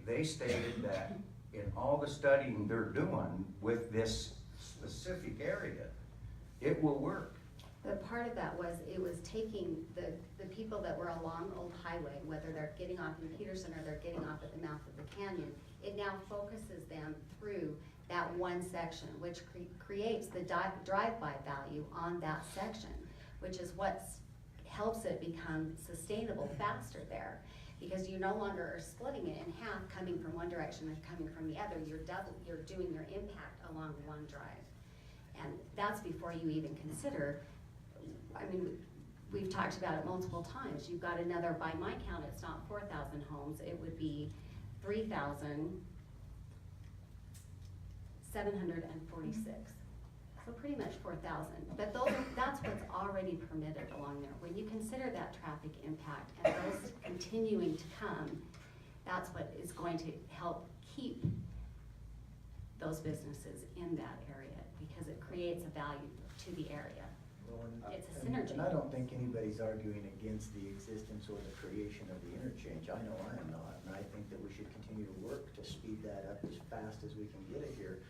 They stated that in all the studying they're doing with this specific area, it will work. The part of that was, it was taking the people that were along Old Highway, whether they're getting off in Peterson or they're getting off at the mouth of the canyon, it now focuses them through that one section, which creates the drive-by value on that section, which is what helps it become sustainable faster there. Because you no longer are splitting it in half, coming from one direction and coming from the other. You're doing your impact along one drive. And that's before you even consider, I mean, we've talked about it multiple times. You've got another, by my count, it's not 4,000 homes, it would be 3,746. So pretty much 4,000. But that's what's already permitted along there. When you consider that traffic impact and those continuing to come, that's what is going to help keep those businesses in that area, because it creates a value to the area. Well, It's a synergy. And I don't think anybody's arguing against the existence or the creation of the interchange. I know I am not, and I think that we should continue to work to speed that up as fast as we can get it here.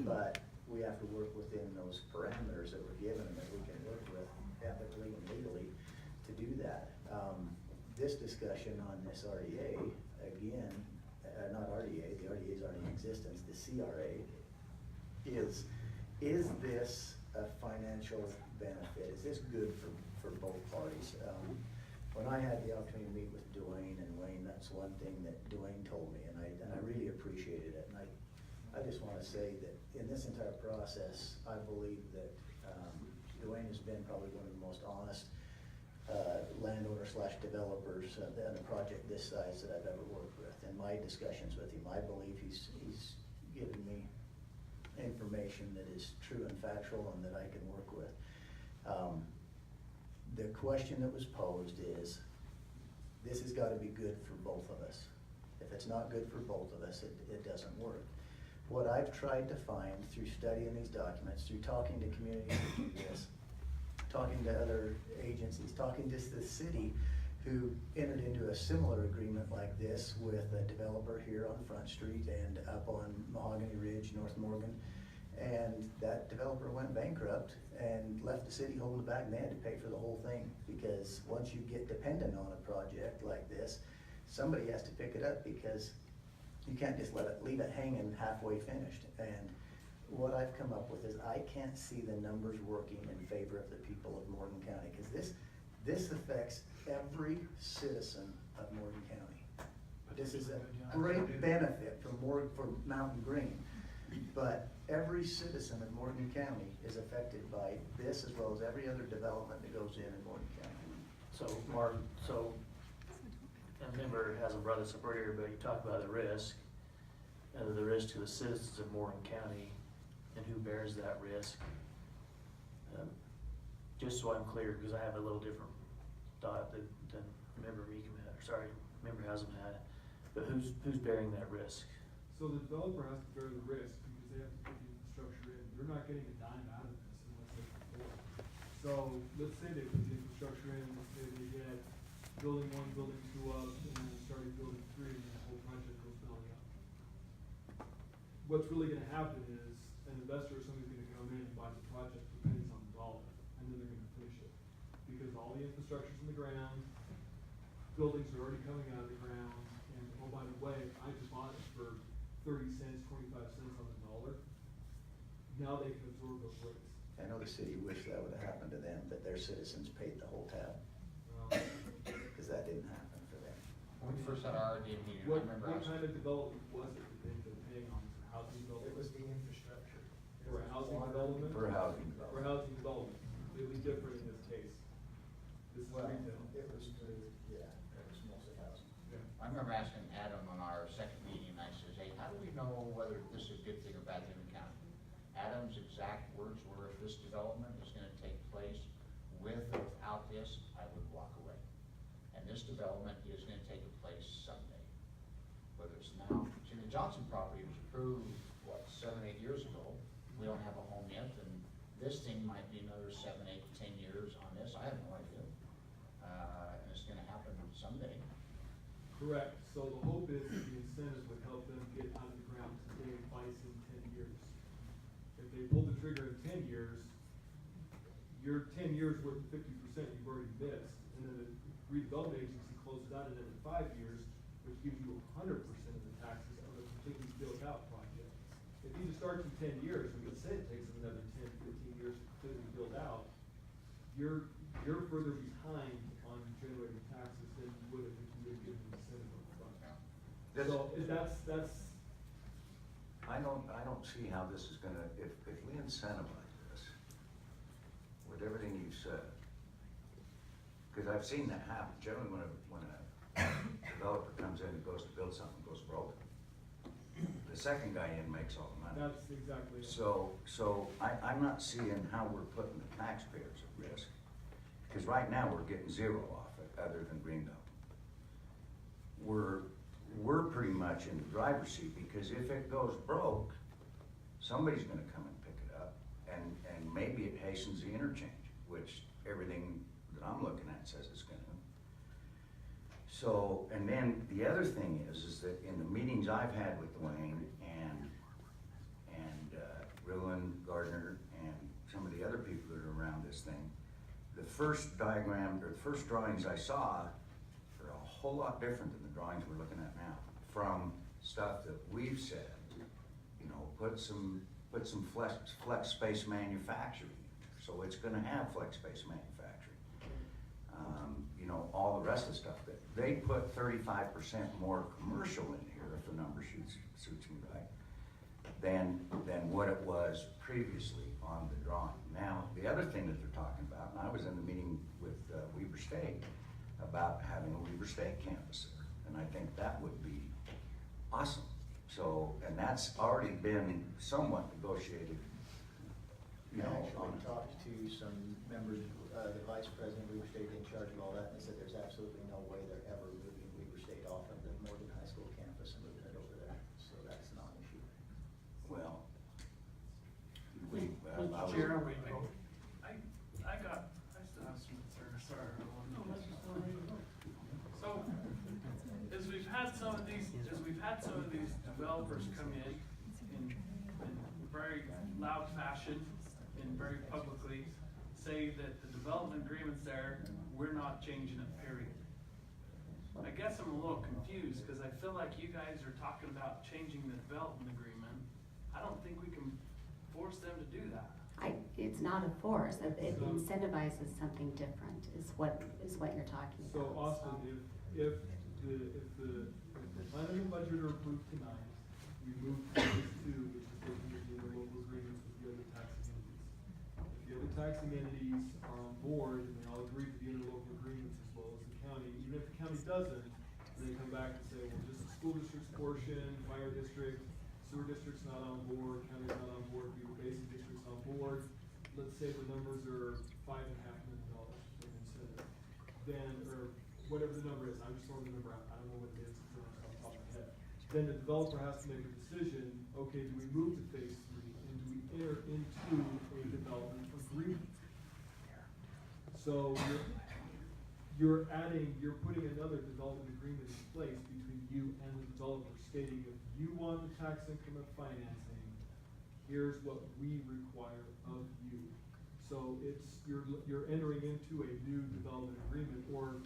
But we have to work within those parameters that we're given and that we can work with ethically and legally to do that. This discussion on this RDA, again, not RDA, the RDA is already in existence, the CRA, is this a financial benefit? Is this good for both parties? When I had the opportunity to meet with Dwayne and Wayne, that's one thing that Dwayne told me, and I really appreciated it. And I just want to say that in this entire process, I believe that Dwayne has been probably one of the most honest landowner/developers on a project this size that I've ever worked with. In my discussions with him, I believe he's given me information that is true and factual and that I can work with. The question that was posed is, this has got to be good for both of us. If it's not good for both of us, it doesn't work. What I've tried to find through studying these documents, through talking to communities that do this, talking to other agencies, talking to the city who entered into a similar agreement like this with a developer here on Front Street and up on Mahogany Ridge, North Morgan. And that developer went bankrupt and left the city holding the bag, and they had to pay for the whole thing. Because once you get dependent on a project like this, somebody has to pick it up, because you can't just leave it hanging halfway finished. And what I've come up with is, I can't see the numbers working in favor of the people of Morgan County, because this affects every citizen of Morgan County. This is a great benefit for Mountain Green, but every citizen of Morgan County is affected by this, as well as every other development that goes in Morgan County. So, Mark, a member has a brother support here, but you talk about the risk to the citizens of Morgan County, and who bears that risk. Just so I'm clear, because I have a little different thought than Member Meekum had, or sorry, Member Haslam had, but who's bearing that risk? So the developer has to bear the risk, because they have to put the infrastructure in. They're not getting a dime out of this unless they perform. So let's say they put the infrastructure in, let's say they get building 1, building 2 up, and then starting building 3, and the whole project goes belly up. What's really gonna happen is, an investor or somebody's gonna come in and buy the project for pennies on the dollar, and then they're gonna finish it. Because all the infrastructure's in the ground, buildings are already coming out of the ground, and oh, by the way, I just bought it for 30 cents, 25 cents on the dollar. Now they can absorb those rates. I know the city wished that would have happened to them, that their citizens paid the whole tab, because that didn't happen for them. When we first had our RDA meeting, I What remember I was. kind of development was it that they've been paying on, housing development? It was the infrastructure. For housing development? For housing For housing development, completely different in this case. This is Well, retail. it was mostly housing. Yeah. I remember asking Adam on our second meeting, and I says, hey, how do we know whether this is a good thing or bad thing in the county? Adam's exact words were, if this development is gonna take place with or without this, I would walk away. And this development is gonna take place someday. Whether it's now, see, the Johnson property was approved, what, 7, 8 years ago? We don't have a home yet, and this thing might be another 7, 8, 10 years on this, I have no idea. And it's gonna happen someday. Correct, so the hope is that the incentive would help them get out of the ground today, twice in 10 years. If they pull the trigger in 10 years, your 10 years worth of 50% you've already missed, and then the redevelopment agency closes out another 5 years, which gives you 100% of the taxes on a completely built out project. If you just start in 10 years, and let's say it takes them another 10, 15 years to completely build out, you're further behind on generating taxes than you would have if you would give them incentive up front. That's- So, that's, I don't see how this is gonna, if we incentivize this with everything you've said, because I've seen that happen, generally when a developer comes in and goes to build something, goes broke, the second guy in makes all the money. that's exactly it. So I'm not seeing how we're putting the taxpayers at risk, because right now we're getting zero off it, other than Greenbelt. We're pretty much in the driver's seat, because if it goes broke, somebody's gonna come and pick it up, and maybe it hastens the interchange, which everything that I'm looking at says it's gonna. So, and then the other thing is that in the meetings I've had with Dwayne and Rillin, Gardner, and some of the other people that are around this thing, the first diagram, or the first drawings I saw are a whole lot different than the drawings we're looking at now, from stuff that we've said, you know, put some flex space manufacturing in there. So it's gonna have flex space manufacturing. You know, all the rest of the stuff that, they put 35% more commercial in here, if the number suits me right, than what it was previously on the drawing. Now, the other thing that they're talking about, and I was in the meeting with Weber State about having a Weber State campus there, and I think that would be awesome. So, and that's already been somewhat negotiated, you I know, actually on. talked to some members, the vice president of Weber State in charge of all that, and they said there's absolutely no way they're ever moving Weber State off of the Morgan High School campus and moving it over there, so that's not an issue. Well, I was. Mr. Chair, we go. I still have some concerns, sorry. So, as we've had some of these developers come in very loud fashion and very publicly say that the development agreement's there, we're not changing it, period. I guess I'm a little confused, because I feel like you guys are talking about changing the development agreement. I don't think we can force them to do that. It's not a force, it incentivizes something different, is what you're talking So about. Austin, if the plan and the budget are approved tonight, we move to phase 2, which is looking at the interlocal agreements with the other taxing entities. If the other taxing entities are on board and they all agree to the interlocal agreements as well as the county, even if the county doesn't, they come back and say, well, just the school district's portion, fire district, sewer district's not on board, county's not on board, Beaver Basin district's on board. Let's say the numbers are $5.5 million in incentive, then, or whatever the number is, I'm just throwing the number out, I don't know what it is, it's off the top of my head. Then the developer has to make a decision, okay, do we move to phase 3, and do we enter into a development agreement? So you're putting another development agreement in place between you and the developer, stating if you want the tax increment financing, here's what we require of you. So you're entering into a new development agreement, or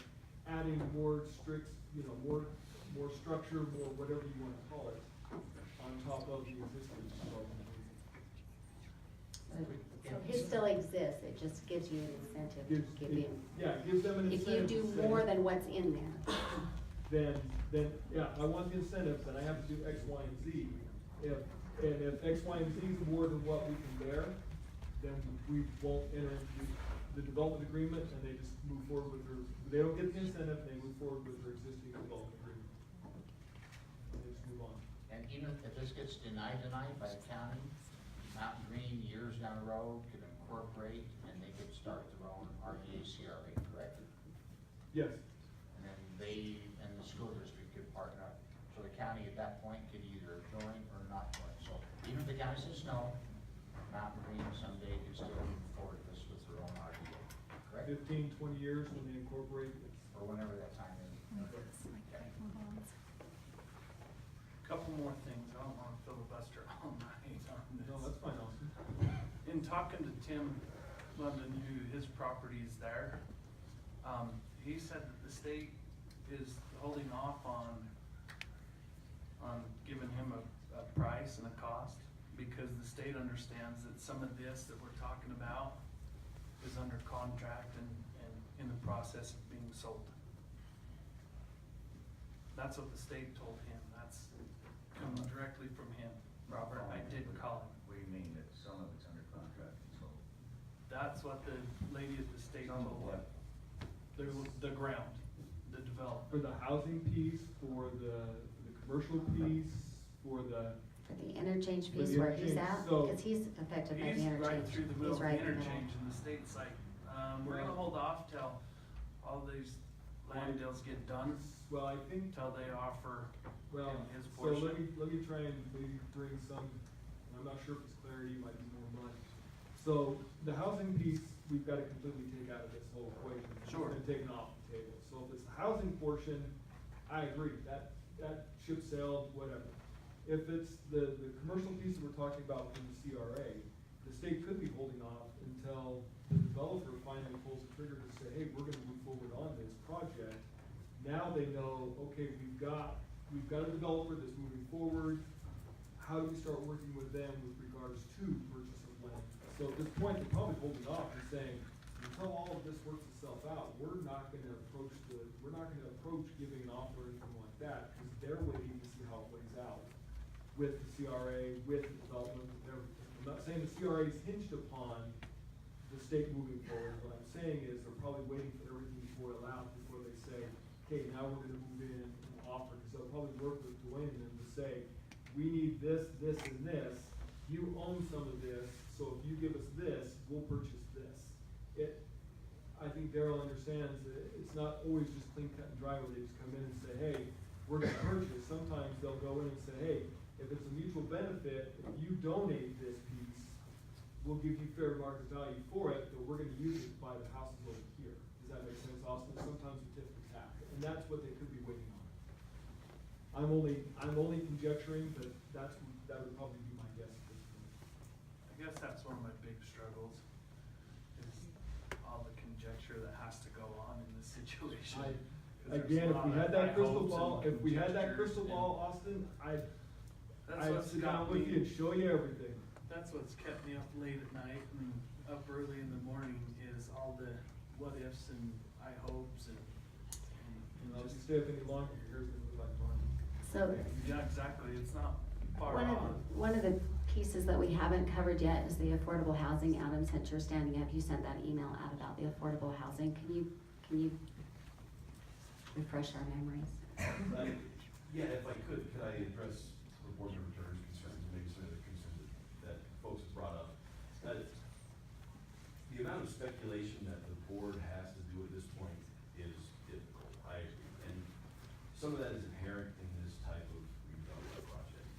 adding more strict, more structure, more whatever you wanna call it, on top of the existing development agreement. So his still exists, it just gives you an incentive to give him. Yeah, gives them an If you incentive. do to say, more than what's in there. then, yeah, I want the incentive, then I have to do X, Y, and Z. If X, Y, and Z is more than what we can bear, then we won't enter into the development agreement, and they just move forward with their, they don't get the incentive, they move forward with their existing development agreement. And they just move on. And even if this gets denied tonight by the county, Mountain Green years down the road could incorporate and they could start their own RDA CRA, correct? Yes, And then they and the school district could partner up. So the county at that point could either join or not join. So even if the county says no, Mountain Green someday could still move forward this with their own RDA, correct? 15, 20 years when they incorporate, Or whenever that time is. Couple more things, I don't wanna filibuster all night on this. no, that's fine, Austin. In talking to Tim London, who his property is there, he said that the state is holding off on giving him a price and a cost, because the state understands that some of this that we're talking about is under contract and in the process of being sold. That's what the state told him, that's coming directly from him. Robert, I did call him. What do you mean that some of it's under contract and so? That's what the lady at the state Some told of him. what? The ground, the development. For the housing piece, for the commercial piece, for the, For the interchange For piece the where he's interchange, at, so- because he's affected by the He's interchange. right through the middle He's of the right in middle. interchange, and the state's like, we're gonna hold off till all these land deals get done, well, I think, till they offer well, him his so let portion. me try and maybe bring some, and I'm not sure if it's clarity, it might be more money. So the housing piece, we've got to completely take out of this whole equation. Sure. It's been taken off the table. So if it's the housing portion, I agree, that ship sailed, whatever. If it's the commercial piece that we're talking about from the CRA, the state could be holding off until the developer finally pulls the trigger to say, hey, we're gonna move forward on this project. Now they know, okay, we've got a developer that's moving forward. How do we start working with them with regards to purchase of land? So at this point, they're probably holding off and saying, until all of this works itself out, we're not gonna approach giving an offer or anything like that, because they're waiting to see how it plays out with the CRA, with the development, with everything. I'm not saying the CRA is hinged upon the state moving forward. What I'm saying is they're probably waiting for everything to boil out before they say, okay, now we're gonna move in and offer. Because they'll probably work with Dwayne and them to say, we need this, this, and this. You own some of this, so if you give us this, we'll purchase this. I think Daryl understands that it's not always just clean cut and dry where they just come in and say, hey, we're gonna purchase. Sometimes they'll go in and say, hey, if it's a mutual benefit, if you donate this piece, we'll give you fair market value for it, but we're gonna use it to buy the houses over here. Does that make sense, Austin? Sometimes it's tit for tat, and that's what they could be waiting on. I'm only conjecturing, but that would probably be my guess at this point. I guess that's one of my big struggles, is all the conjecture that has to go on in this situation. 'Cause there's Again, a if lot we of had that high crystal hopes and ball, if we had that conjectures crystal and ball, Austin, I'd what's sit down got with me- you and show you everything. That's what's kept me up late at night and up early in the morning, is all the what ifs and I hopes and You know, if you just, stay up any longer, your hair's gonna look like mine. So yeah, exactly, it's not far off. one of the pieces that we haven't covered yet is the affordable housing. Adam, since you're standing up, you sent that email out about the affordable housing. Can you refresh our memories? Yeah, if I could I address the board member Turner's concerns, and maybe some of the concerns that folks have brought up? The amount of speculation that the board has to do at this point is difficult, I agree. And some of that is inherent in this type of redevelopment project.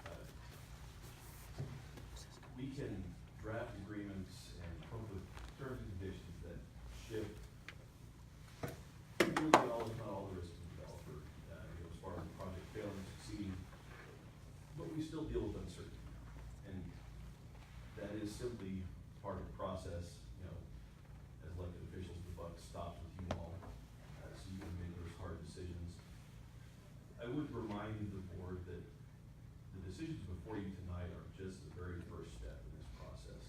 We can draft agreements and come up with terms and conditions that shift really all, if not all, the risk to the developer, as far as the project failing, succeeding, but we still deal with uncertainty. And that is simply part of the process, as elected officials, the buck stops with you all, so you can make those hard decisions. I would remind the board that the decisions before you tonight are just the very first step in this process.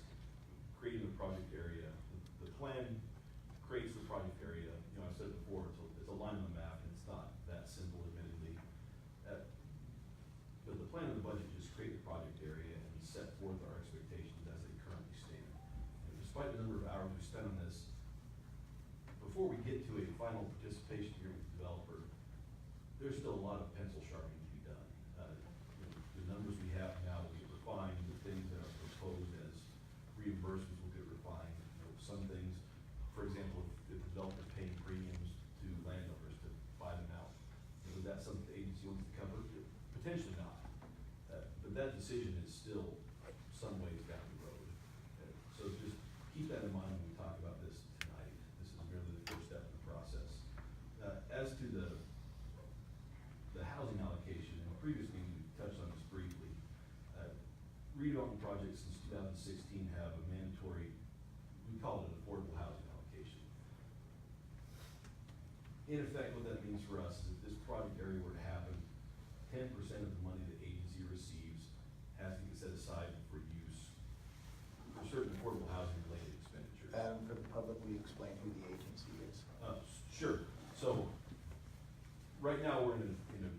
Creating the project area, the plan creates the project area. I've said before, it's a line on the map, and it's not that simple, admittedly. But the plan and the budget just create the project area and set forth our expectations as they currently stand. And despite the number of hours we spent on this, decision is still some ways down the road. So just keep that in mind when we talk about this tonight. This is merely the first step in the process. As to the housing allocation, and previously we touched on this briefly, redevelopment projects since 2016 have a mandatory, we call it an affordable housing allocation. In effect, what that means for us is if this project area were to happen, 10% of the money the agency receives has to get set aside for use for certain affordable housing related expenditures. For the public, will you explain who the agency is? Sure. So, right now, we're in a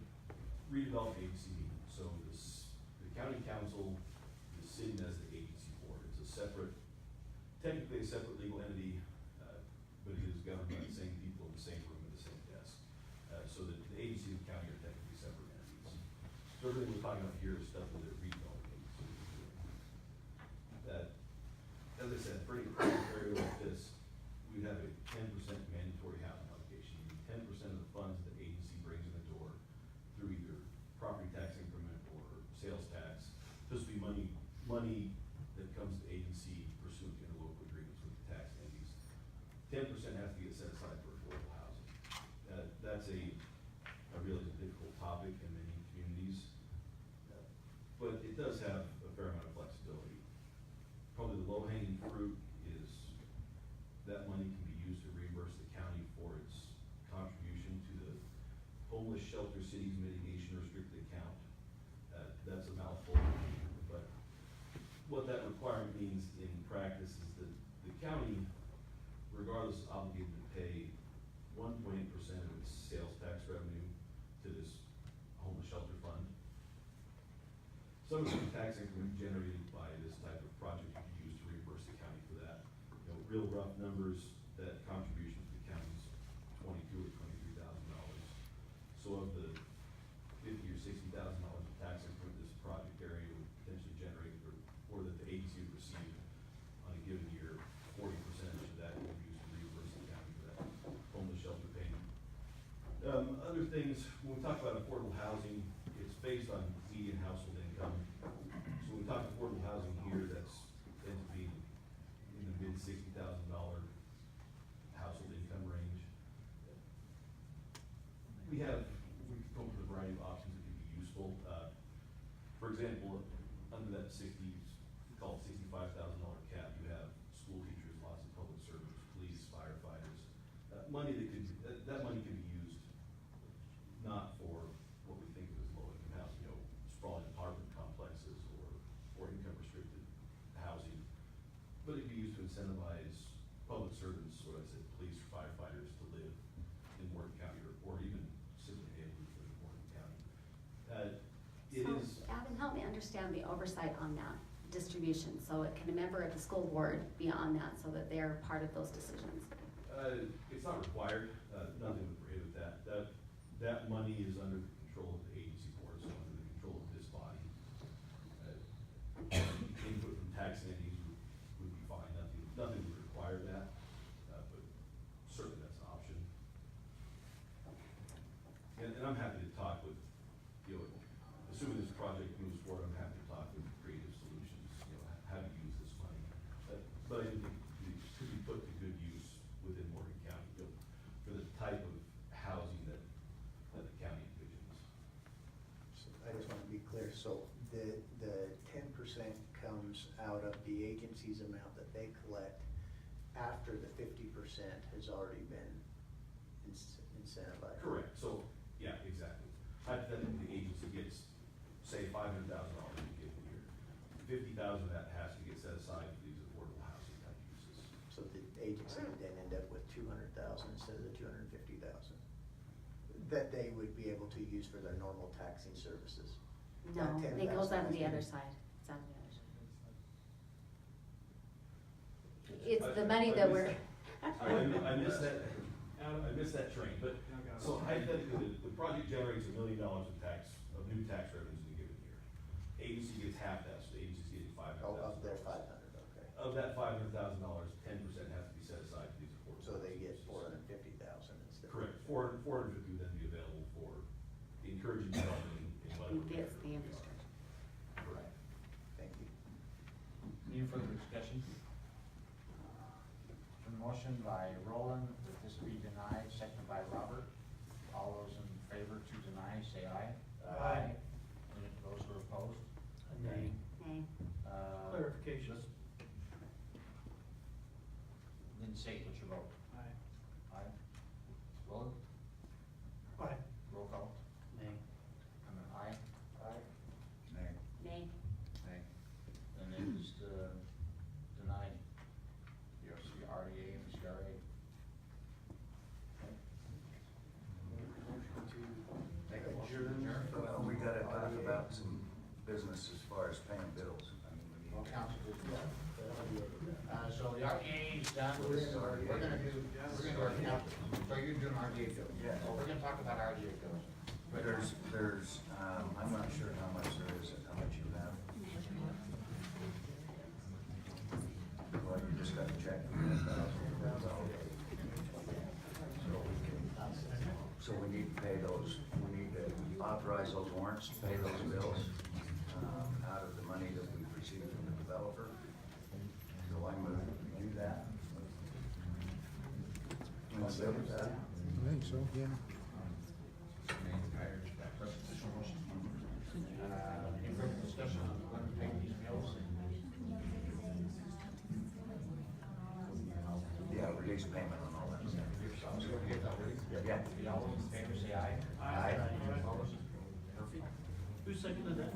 redevelopment agency meeting. So the county council is sitting as the agency board. It's a separate, technically a separate legal entity, but it is governed by the same people in the same room at the same desk. So that the agency and the county are technically separate entities. So everything we're talking about here is stuff that the redevelopment agency is doing. That, as I said, for any project area like this, we'd have a 10% mandatory housing allocation. 10% of the funds the agency brings in the door through either property tax increment or sales tax. This would be money that comes to the agency pursuant to interlocal agreements with the tax entities. 10% has to get set aside for affordable housing. That's a really difficult topic in many communities, but it does have a fair amount of flexibility. Probably the low-hanging fruit is that money can be used to reimburse the county for its contribution to the Homeless Shelter Cities Mitigation Restricted Account. That's a mouthful, but what that requirement means in practice is that the county, regardless, is obligated to pay 1.8% of its sales tax revenue to this homeless shelter fund. Some of the tax increment generated by this type of project can be used to reimburse the county for that. You know, real rough numbers, that contribution to the county is $22,000 or $23,000. So of the $50,000 or $60,000 of tax increment this project area would potentially generate, or that the agency would receive on a given year, 40% of that would be used to reimburse the county for that homeless shelter payment. Other things, when we talk about affordable housing, it's based on median household income. So when we talk affordable housing here, that's tends to be in the mid $60,000 household income range. We've come up with a variety of options that can be useful. For example, under that called $65,000 cap, you have school teachers, lots of public servants, police, firefighters. That money can be used not for what we think of as low-income housing, sprawling apartment complexes or income restricted housing, but it can be used to incentivize public servants, or I said police or firefighters, to live in Morgan County or even simply able to live in Morgan County. So, Adam, help me understand the oversight on that distribution. So can a member of the school board be on that so that they're part of those decisions? It's not required. Nothing would prohibit that. That money is under the control of the agency board, so under the control of this body. Input from tax entities would be fine. Nothing would require that, but certainly that's an option. And I'm happy to talk with, assuming this project moves forward, I'm happy to talk with creative solutions, how to use this money. But I think it could be put to good use within Morgan County, for the type of housing that the county envisions. So I just want to be clear, so the 10% comes out of the agency's amount that they collect after the 50% has already been incentivized? Correct, so, yeah, exactly. Hypothetically, the agency gets, say, $500,000 in a given year. $50,000 of that has to get set aside for these affordable housing type uses. So the agency would then end up with 200,000 instead of the 250,000 that they would be able to use for their normal taxing services. No, That it goes on 10,000 the other side. It's on the other side. It's the money that we're. I missed that train, but, so hypothetically, the project generates $1 million of new tax revenues in a given year. Agency gets half that, so the agency's getting $500,000. Oh, of their 500, okay. Of that $500,000, 10% has to be set aside for these affordable. So they get services. 450,000 instead. Correct, 450 would then be available for encouraging development in whatever. Gets the infrastructure. Correct. Any further discussion? A motion by Roland that this be denied, seconded by Robert. All those in favor to deny, say aye. Aye. And those who are opposed? Nay. Nay. Clarification. Then say what's your vote? Aye. Aye. Roland? Aye. Roll call. Nay. I'm an aye. Aye. Nay. Nay. Nay. And it is denied. Yes, the RDA and the CRA. Make a motion to adjourn. Well, we gotta talk about some business as far as paying bills. I mean, we Well, need to. council did that. So the RDA is done, we're gonna do, so you're doing RDA bills. Yeah. So we're gonna talk about RDA bills. I'm not sure how much there is and how much you have. Well, you just got to check. So we need to pay those, we need to authorize those warrants, to pay those bills, out of the money that we've received from the developer. So I move to do that. You want to say with that? I think so, yeah. Any further discussion on when to pay these bills? Yeah, release payment on all that stuff. So we'll get that ready. Yeah. All those in favor say aye. Aye. Opposed? Perfect. Who seconded that?